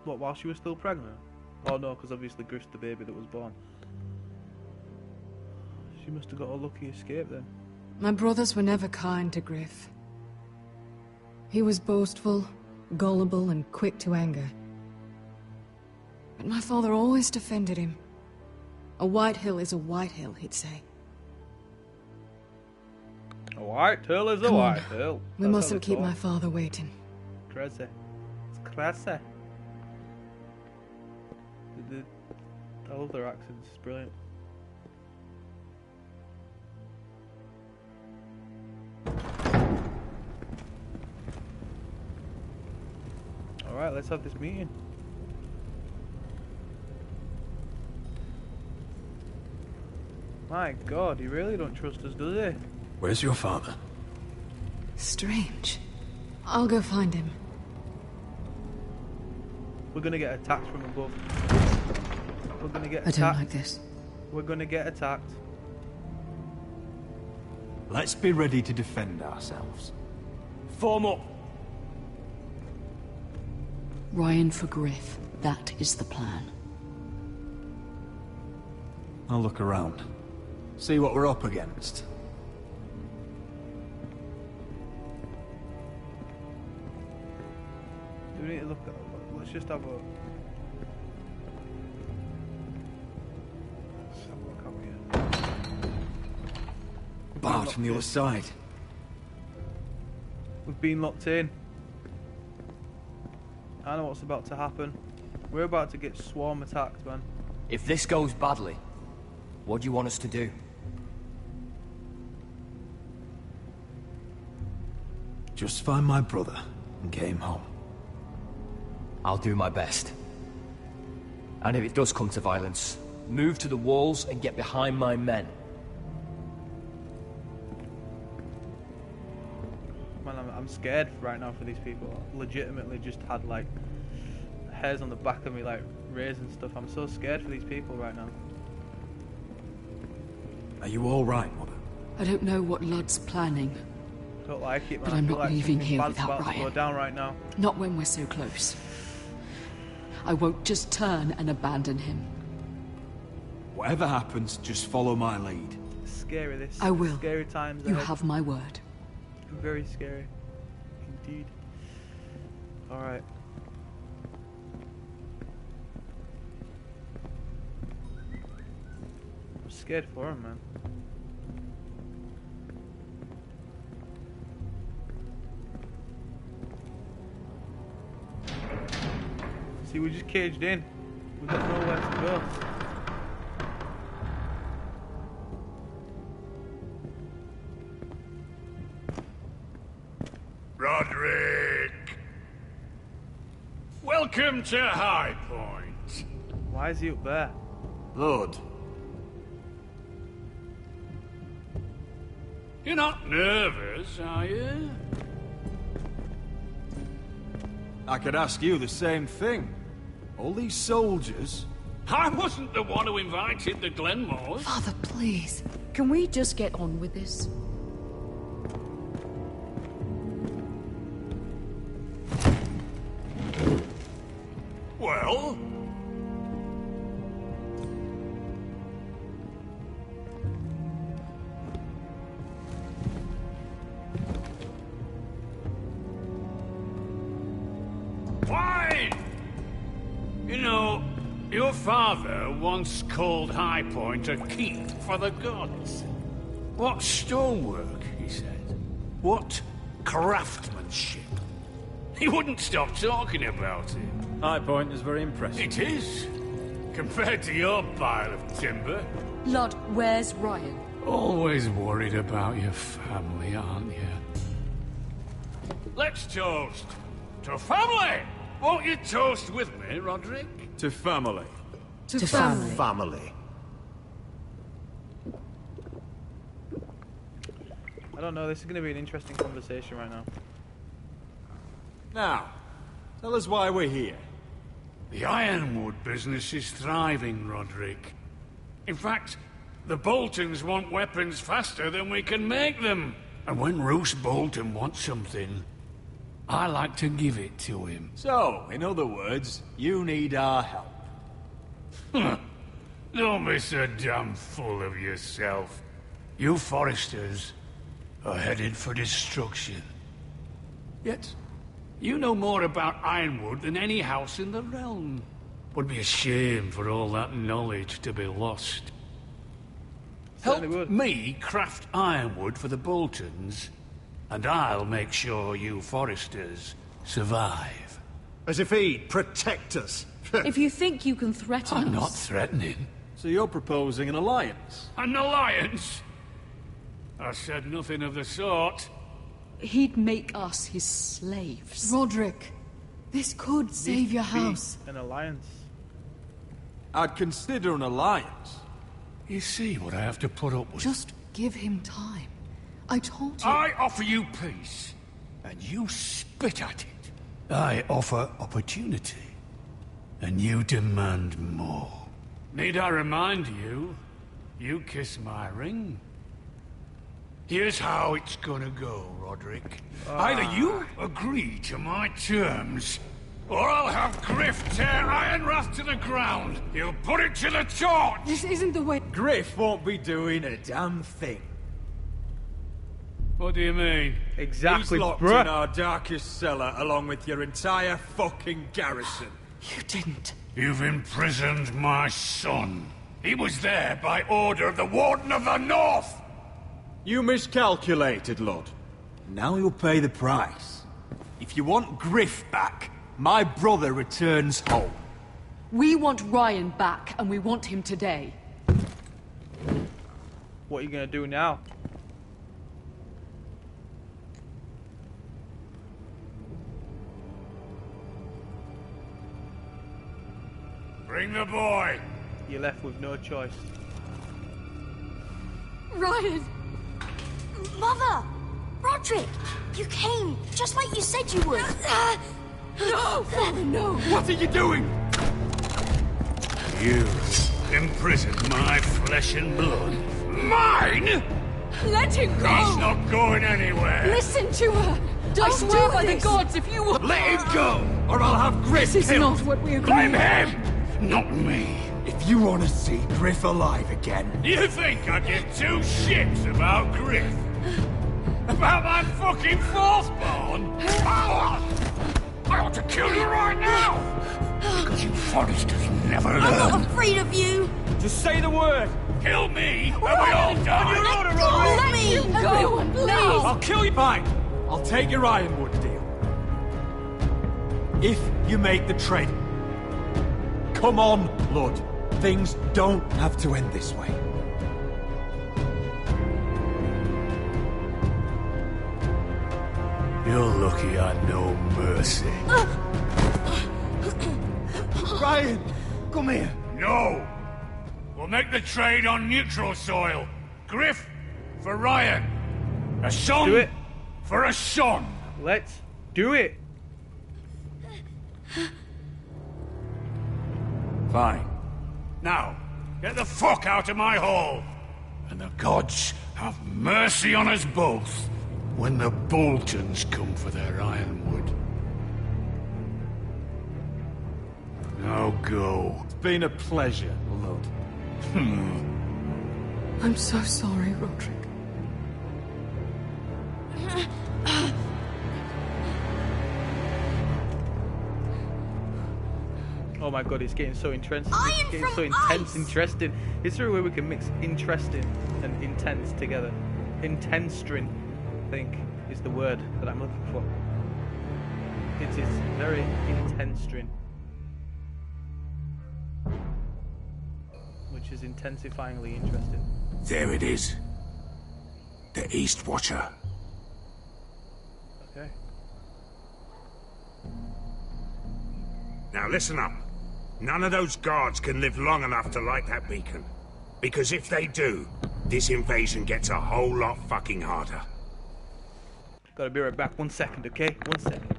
What, while she was still pregnant? Oh no, because obviously Griff's the baby that was born. She must have got a lucky escape then. My brothers were never kind to Griff. He was boastful, gullible, and quick to anger. But my father always defended him. A Whitehill is a Whitehill, he'd say. Oh, white tail is a Come on. white tail. We mustn't keep my father waiting. Crazy. It's crazy. I love their accents. It's brilliant. Alright, let's have this meeting. My God, he really don't trust us, does he? Where's your father? Strange. I'll go find him. We're gonna get attacked from above. We're gonna get attacked. I don't like this. We're gonna get attacked. Let's be ready to defend ourselves. Form up. Ryan for Griff. That is the plan. I'll look around. See what we're up against. Do we need to look at... Let's just have a... Let's have a look out here. Bart from the other side. We've been locked in. I know what's about to happen. We're about to get swarm attacked, man. If this goes badly, what do you want us to do? Just find my brother and get him home. I'll do my best. And if it does come to violence, move to the walls and get behind my men. Man, I'm scared right now for these people. I legitimately just had like hairs on the back of me, like raised and stuff. I'm so scared for these people right now. Are you all right, Mother? I don't know what Ludd's planning. Don't like it, man. But I I'm feel not like leaving something here bad's without about to Ryan. go down right now. Not when we're so close. I won't just turn and abandon him. Whatever happens, just follow my lead. It's scary, this. I will. Scary times You ahead. have my word. Very scary. Indeed. Alright. I'm scared for him, man. See, we just caged in. We've got nowhere to go. Roderick! Welcome to High Point. Why is he up there? Lord. You're not nervous, are you? I could ask you the same thing. All these soldiers... I wasn't the one who invited the Glenmores. Father, please. Can we just get on with this? Well? Fine! You know, your father once called High Point a keep for the gods. What stonework, he said. What craftsmanship. He wouldn't stop talking about it. High Point is very impressive. It is. Compared to your pile of timber. Ludd, where's Ryan? Always worried about your family, aren't you? Let's toast. To family! Won't you toast with me, Roderick? To family. To family. Family. I don't know, this is going to be an interesting conversation right now. Now, tell us why we're here. The ironwood business is thriving, Roderick. In fact, the Boltons want weapons faster than we can make them. And when Roose Bolton wants something, I like to give it to him. So, in other words, you need our help. Don't be so damn full of yourself. You Foresters are headed for destruction. Yet, you know more about Ironwood than any house in the realm. Would be a shame for all that knowledge to be lost. Certainly Help would. me craft ironwood for the Boltons, and I'll make sure you Foresters survive. As if he'd protect us. If you think you can threaten I'm us... not threatening. So you're proposing an alliance? An alliance? I said nothing of the sort. He'd make us his slaves. Roderick, this could save your house. An alliance. I'd consider an alliance. You see what I have to put up with? Just give him time. I told you... I offer you peace, and you spit at it. I offer opportunity, and you demand more. Need I remind you, you kiss my ring? Here's how it's gonna go, Roderick. Either you agree to my terms, or I'll have Griff tear Ironrath to the ground. He'll put it to the torch! This isn't the way... Griff won't be doing a damn thing. What do you mean? Exactly, He's locked bruh. in our darkest cellar along with your entire fucking garrison. You didn't. You've imprisoned my son. He was there by order of the Warden of the North! You miscalculated, Lord. Now you'll pay the price. If you want Griff back, my brother returns home. We want Ryan back, and we want him today. What are you gonna do now? Bring the boy! You're left with no choice. Ryan! Mother! Roderick! You came, just like you said you would. No! Father, no! What are you doing? You imprisoned my flesh and blood. Mine?! Let him go! He's not going anywhere! Listen to her! Don't I swear do by the this. gods, if you will... Let him go, or I'll have Griff This is killed! not what we agreed. Blame him, not me! If you want to see Griff alive again... You think I give two shits about Griff? About my fucking fourthborn? I ought to kill you right now! Because you Foresters never learn. I'm not afraid of you! Just say the word! Kill me, and we all die! Let me Go, please! I'll kill you! Fine. I'll take your ironwood deal. If you make the trade. Come on, Lord. Things don't have to end this way. You're lucky I know mercy. Ryan, come here. No! We'll make the trade on neutral soil. Griff for Ryan. A son Do it. for a son. Let's do it. Fine. Now, get the fuck out of my hall. And the gods have mercy on us both when the Boltons come for their ironwood. Now go. It's been a pleasure, Lord. I'm so sorry, Roderick. Oh my god, it's getting so interesting. It's getting so intense, interesting. Is there a way we can mix interesting and intense together? Intenstrin, I think, is the word that I'm looking for. It is very intenstrin. Which is intensifyingly interesting. There it is. The East Watcher. Okay. Now listen up. None of those guards can live long enough to light that beacon. Because if they do, this invasion gets a whole lot fucking harder. Gotta be right back. 1 second, okay? 1 second.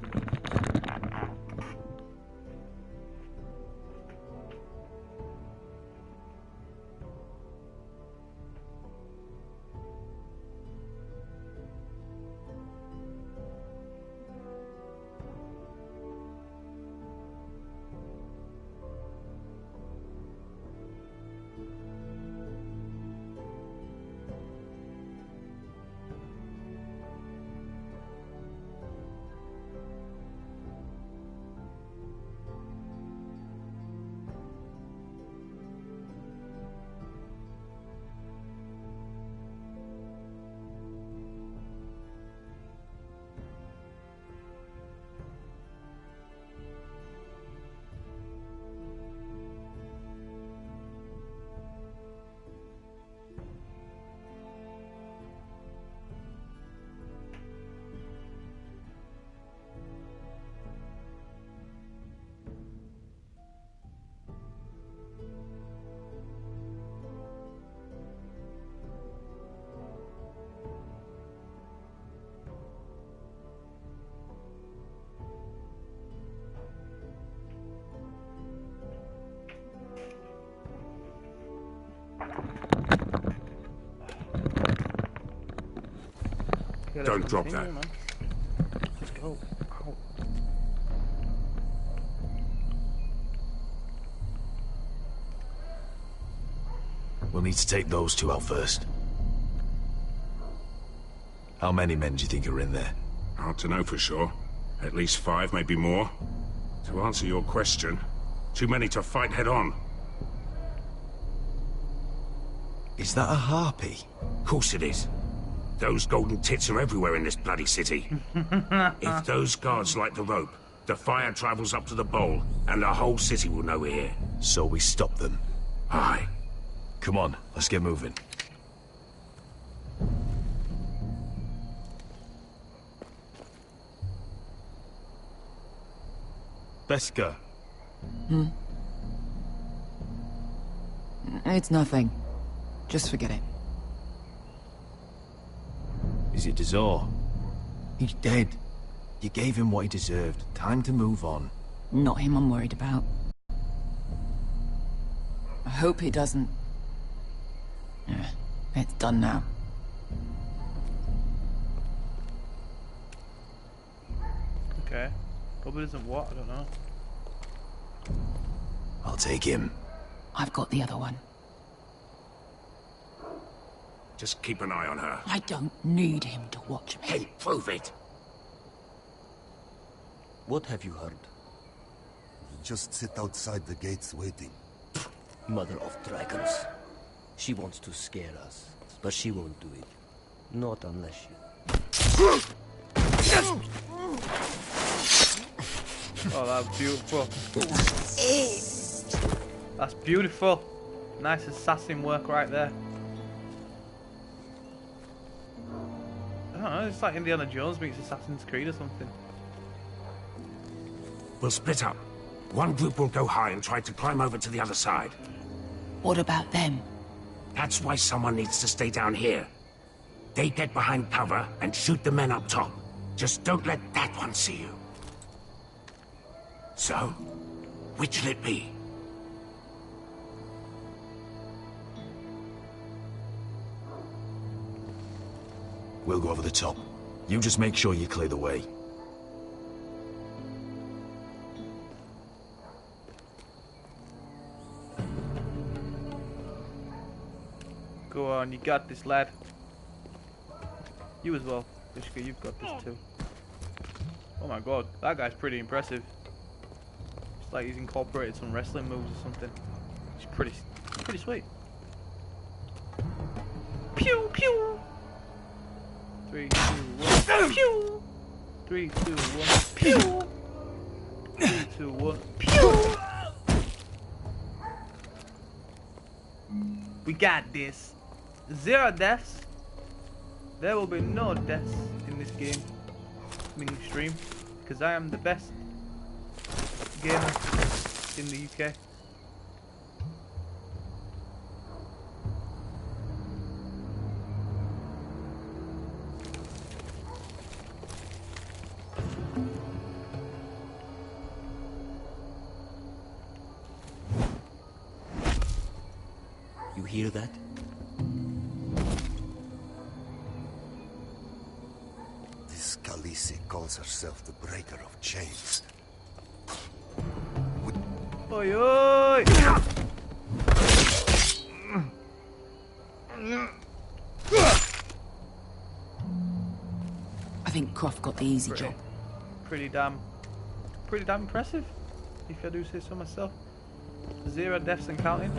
Okay, Don't let's drop continue, that. man. Let's go. Ow. We'll need to take those two out first. How many men do you think are in there? Hard to know for sure. At least 5, maybe more. To answer your question, too many to fight head on. Is that a harpy? Of course it is. Those golden tits are everywhere in this bloody city. If those guards light the rope, the fire travels up to the bowl, and the whole city will know we're here. So we stop them. Aye. Come on, let's get moving. Beska. It's nothing. Just forget it. Is it Dazor? He's dead. You gave him what he deserved. Time to move on. Not him I'm worried about. I hope he doesn't... Yeah, it's done now. Okay. Probably isn't what, I don't know. I'll take him. I've got the other one. Just keep an eye on her. I don't need him to watch me. Hey, prove it! What have you heard? Just sit outside the gates waiting. Mother of dragons. She wants to scare us, but she won't do it. Not unless you... Oh, that's beautiful. That's beautiful. Nice assassin work right there. I don't know, it's like Indiana Jones meets Assassin's Creed or something. We'll split up. One group will go high and try to climb over to the other side. What about them? That's why someone needs to stay down here. They get behind cover and shoot the men up top. Just don't let that one see you. So, which'll it be? We'll go over the top. You just make sure you clear the way. Go on, you got this, lad. You as well, Ishka, you've got this too. Oh my god, that guy's pretty impressive. It's like he's incorporated some wrestling moves or something. It's pretty sweet. Pew pew. 3, 2, 1. Pew. 3, 2, 1. Pew. 3, 2, 1. Pew. We got this. 0 deaths. There will be no deaths in this game. Stream, because I am the best gamer in the UK. You hear that? This Khaleesi calls herself the Breaker of Chains. Oi, oi! I think Croft got the easy job. Pretty damn impressive, if I do say so myself. 0 deaths and counting.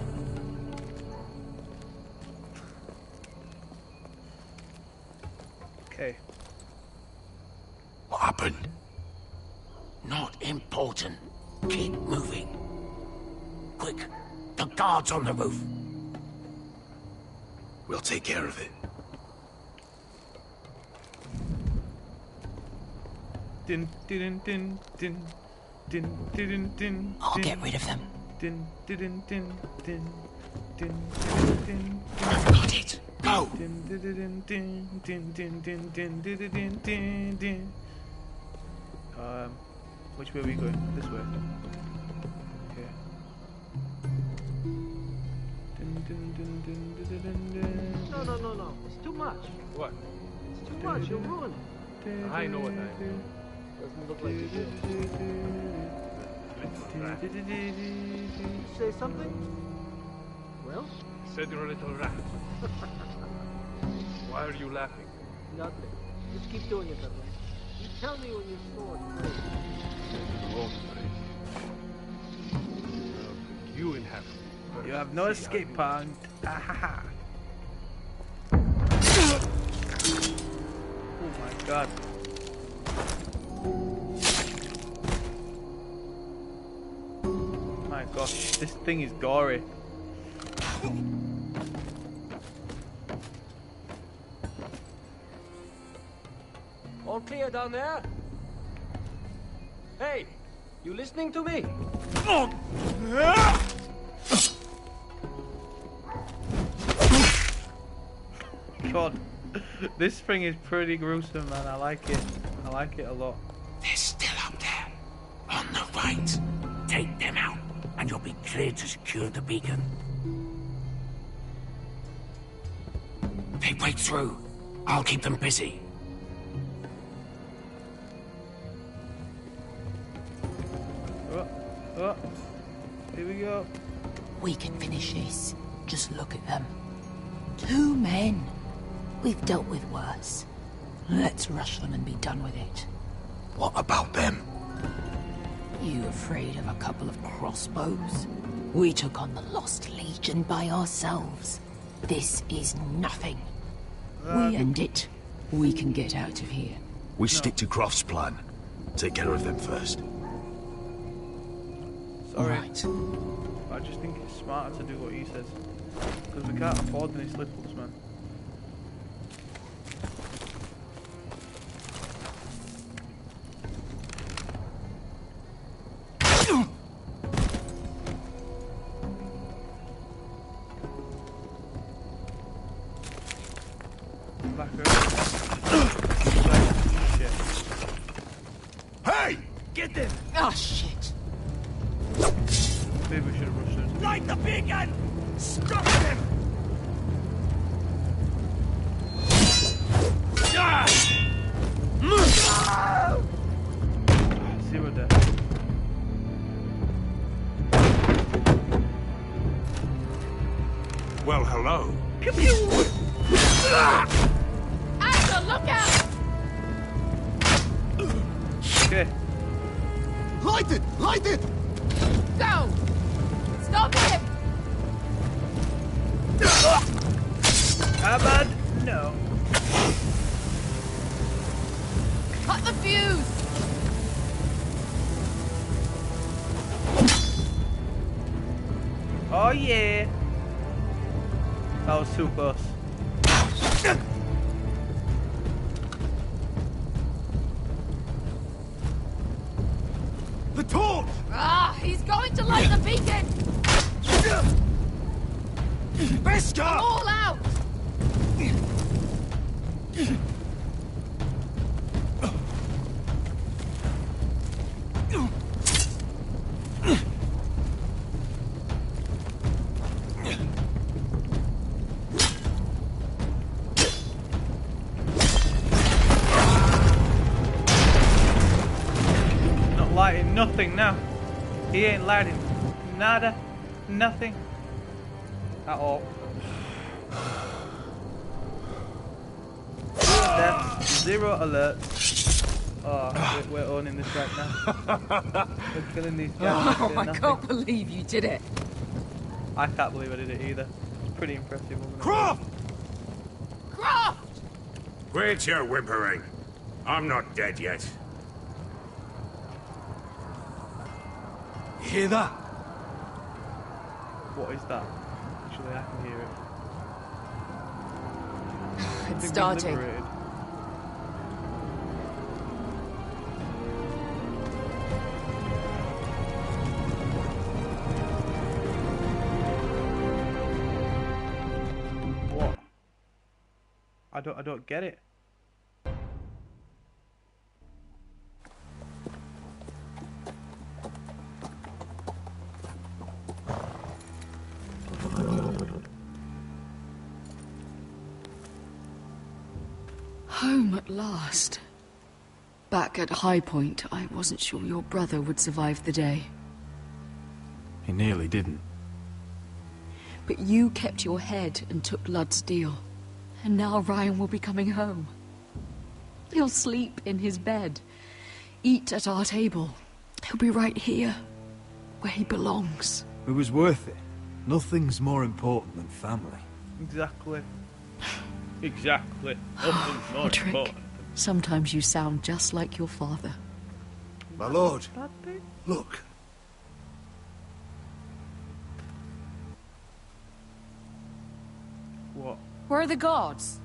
Okay. What happened? Not important. Keep moving. Quick, the guards on the roof. We'll take care of it. Din din din din din din din. I'll get rid of them. Din din din din din din. I've got it. Go. Din din din din din din din din din din din. Which way are we going? This way. Okay. Din din din din din din din. No. It's too much. What? It's too much, you'll ruin it. I know what I do. Doesn't look like you do. Did you say something? Well? Said you're a little rat. Why are you laughing? Nothing. Just keep doing it that way. You tell me when your sword breaks. Won't break. You inhabit. You have no escape point. Oh my god. My gosh, this thing is gory. All clear down there? Hey, you listening to me? God, this thing is pretty gruesome, man. I like it. I like it a lot. They're still up there. On the right. Take them out, and you'll be cleared to secure the beacon. They break through. I'll keep them busy. Oh, here we go. We can finish this. Just look at them. 2 men. We've dealt with worse. Let's rush them and be done with it. What about them? You afraid of a couple of crossbows? We took on the Lost Legion by ourselves. This is nothing. We end it. We can get out of here. We stick to Croft's plan. Take care of them first. Sorry. Right. I just think it's smarter to do what he says. Because we can't afford any slip-ups, man. Hey! Get them! Oh, shit. Maybe we should have rushed it. Light the beacon! Stop them! Zero death. Well, hello. Pew pew! Asher, look out! Okay. Light it! Light it! Go! Stop him! Abad, no. Cut the fuse! Oh yeah. That was too close. The torch! Ah, he's going to light the beacon! Beskar! All out! Not lighting nothing now. He ain't lighting nada, nothing at all. Zero death, 0 alert. Oh, we're owning this right now. We're killing these guys. Oh, I can't believe you did it. I can't believe I did it either. It's pretty impressive, wasn't it? Croft! Croft! Quit your whimpering. I'm not dead yet. You hear that? What is that? Actually, I can hear it. It's starting. Liberated. What? I don't get it. Home. last. Back at High Point, I wasn't sure your brother would survive the day. He nearly didn't. But you kept your head and took Ludd's deal. And now Ryan will be coming home. He'll sleep in his bed, eat at our table. He'll be right here, where he belongs. It was worth it. Nothing's more important than family. Exactly. Exactly. Nothing's more Roderick, important. sometimes you sound just like your father. My lord, look. What? Where are the guards?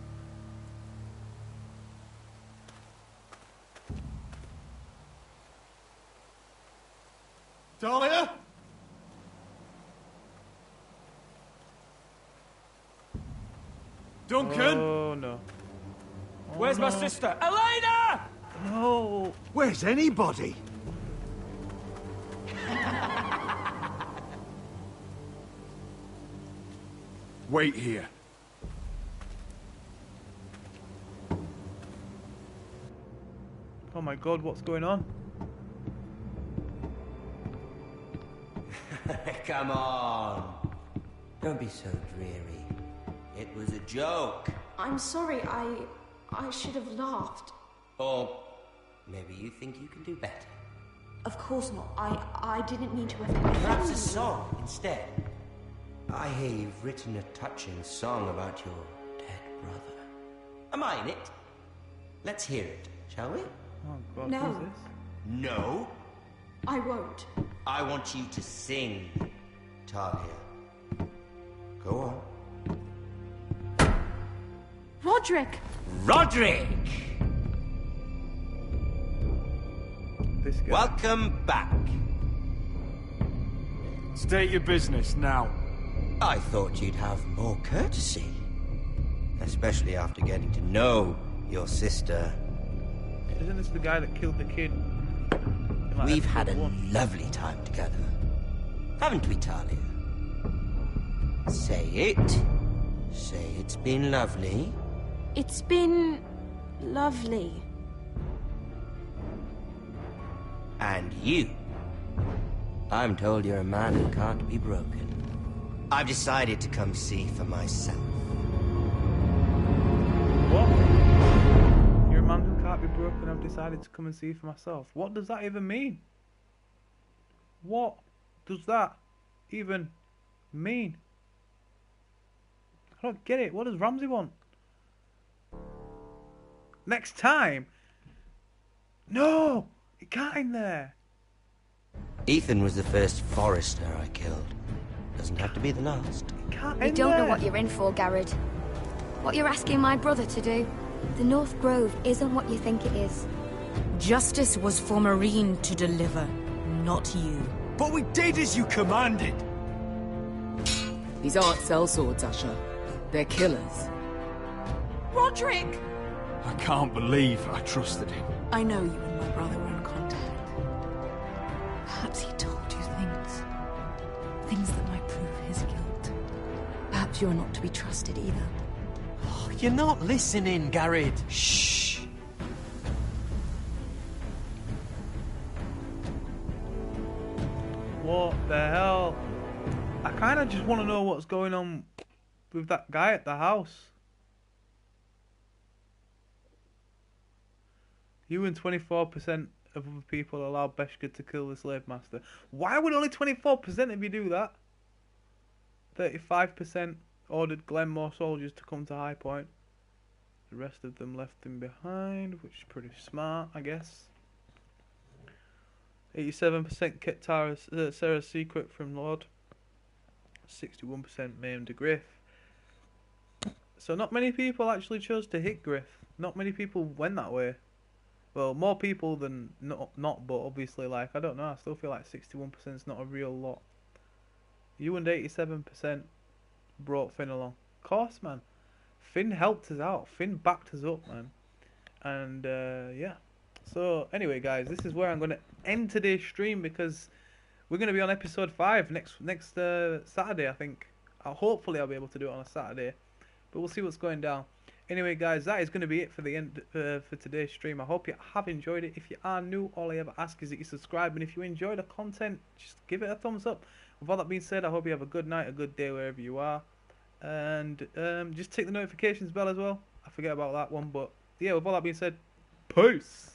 Talia? Duncan? Oh no. Where's my sister? Elena! No. Where's anybody? Wait here. Oh my god, what's going on? Come on. Don't be so dreary. It was a joke. I'm sorry, I should have laughed. Or maybe you think you can do better. Of course not. I didn't mean to offend. Perhaps a song instead. I hear you've written a touching song about your dead brother. Am I in it? Let's hear it, shall we? Oh god, No. who's this? No. I won't. I want you to sing, Talia. Go on. Roderick! Roderick! This guy. Welcome back. State your business now. I thought you'd have more courtesy. Especially after getting to know your sister. Isn't this the guy that killed the kid? in, like, We've had a episode 1? lovely time together. Haven't we, Talia? Say it. Say it's been lovely. It's been lovely. And you. I'm told you're a man who can't be broken. I've decided to come see for myself. What? You're a man who can't be broken. I've decided to come and see for myself. What does that even mean? What does that even mean? I don't get it. What does Ramsay want? Next time? No! It can't in there. Ethan was the first Forester I killed. Doesn't have to be the last. You don't know what you're in for, Garrett. What you're asking my brother to do. The North Grove isn't what you think it is. Justice was for Marine to deliver, not you. But we did as you commanded. These aren't sellswords, Asher. They're killers. Roderick! I can't believe I trusted him. I know you and my brother were in contact. Perhaps he told you things. Things that might prove his guilt. Perhaps you're not to be trusted either. Oh, you're not listening, Garrett. Shh. What the hell? I kind of just want to know what's going on with that guy at the house. You and 24% of other people allowed Beshka to kill the slave master. Why would only 24% of you do that? 35% ordered Glen more soldiers to come to High Point. The rest of them left him behind, which is pretty smart, I guess. 87% kept Sarah's secret from Lord. 61% maimed Griff. So not many people actually chose to hit Griff. Not many people went that way. Well, more people than not, but obviously, like, I don't know, I still feel like 61% is not a real lot. You and 87% brought Finn along. Of course, man. Finn helped us out. Finn backed us up, man. And, yeah. So, anyway, guys, this is where I'm going to end today's stream because we're going to be on episode 5 next Saturday, I think. Hopefully, I'll be able to do it on a Saturday. But we'll see what's going down. Anyway, guys, that is going to be it for the end for today's stream. I hope you have enjoyed it. If you are new, all I ever ask is that you subscribe, and if you enjoy the content, just give it a thumbs up. With all that being said, I hope you have a good night, a good day wherever you are, and just tick the notifications bell as well. I forget about that one, but yeah, with all that being said, peace.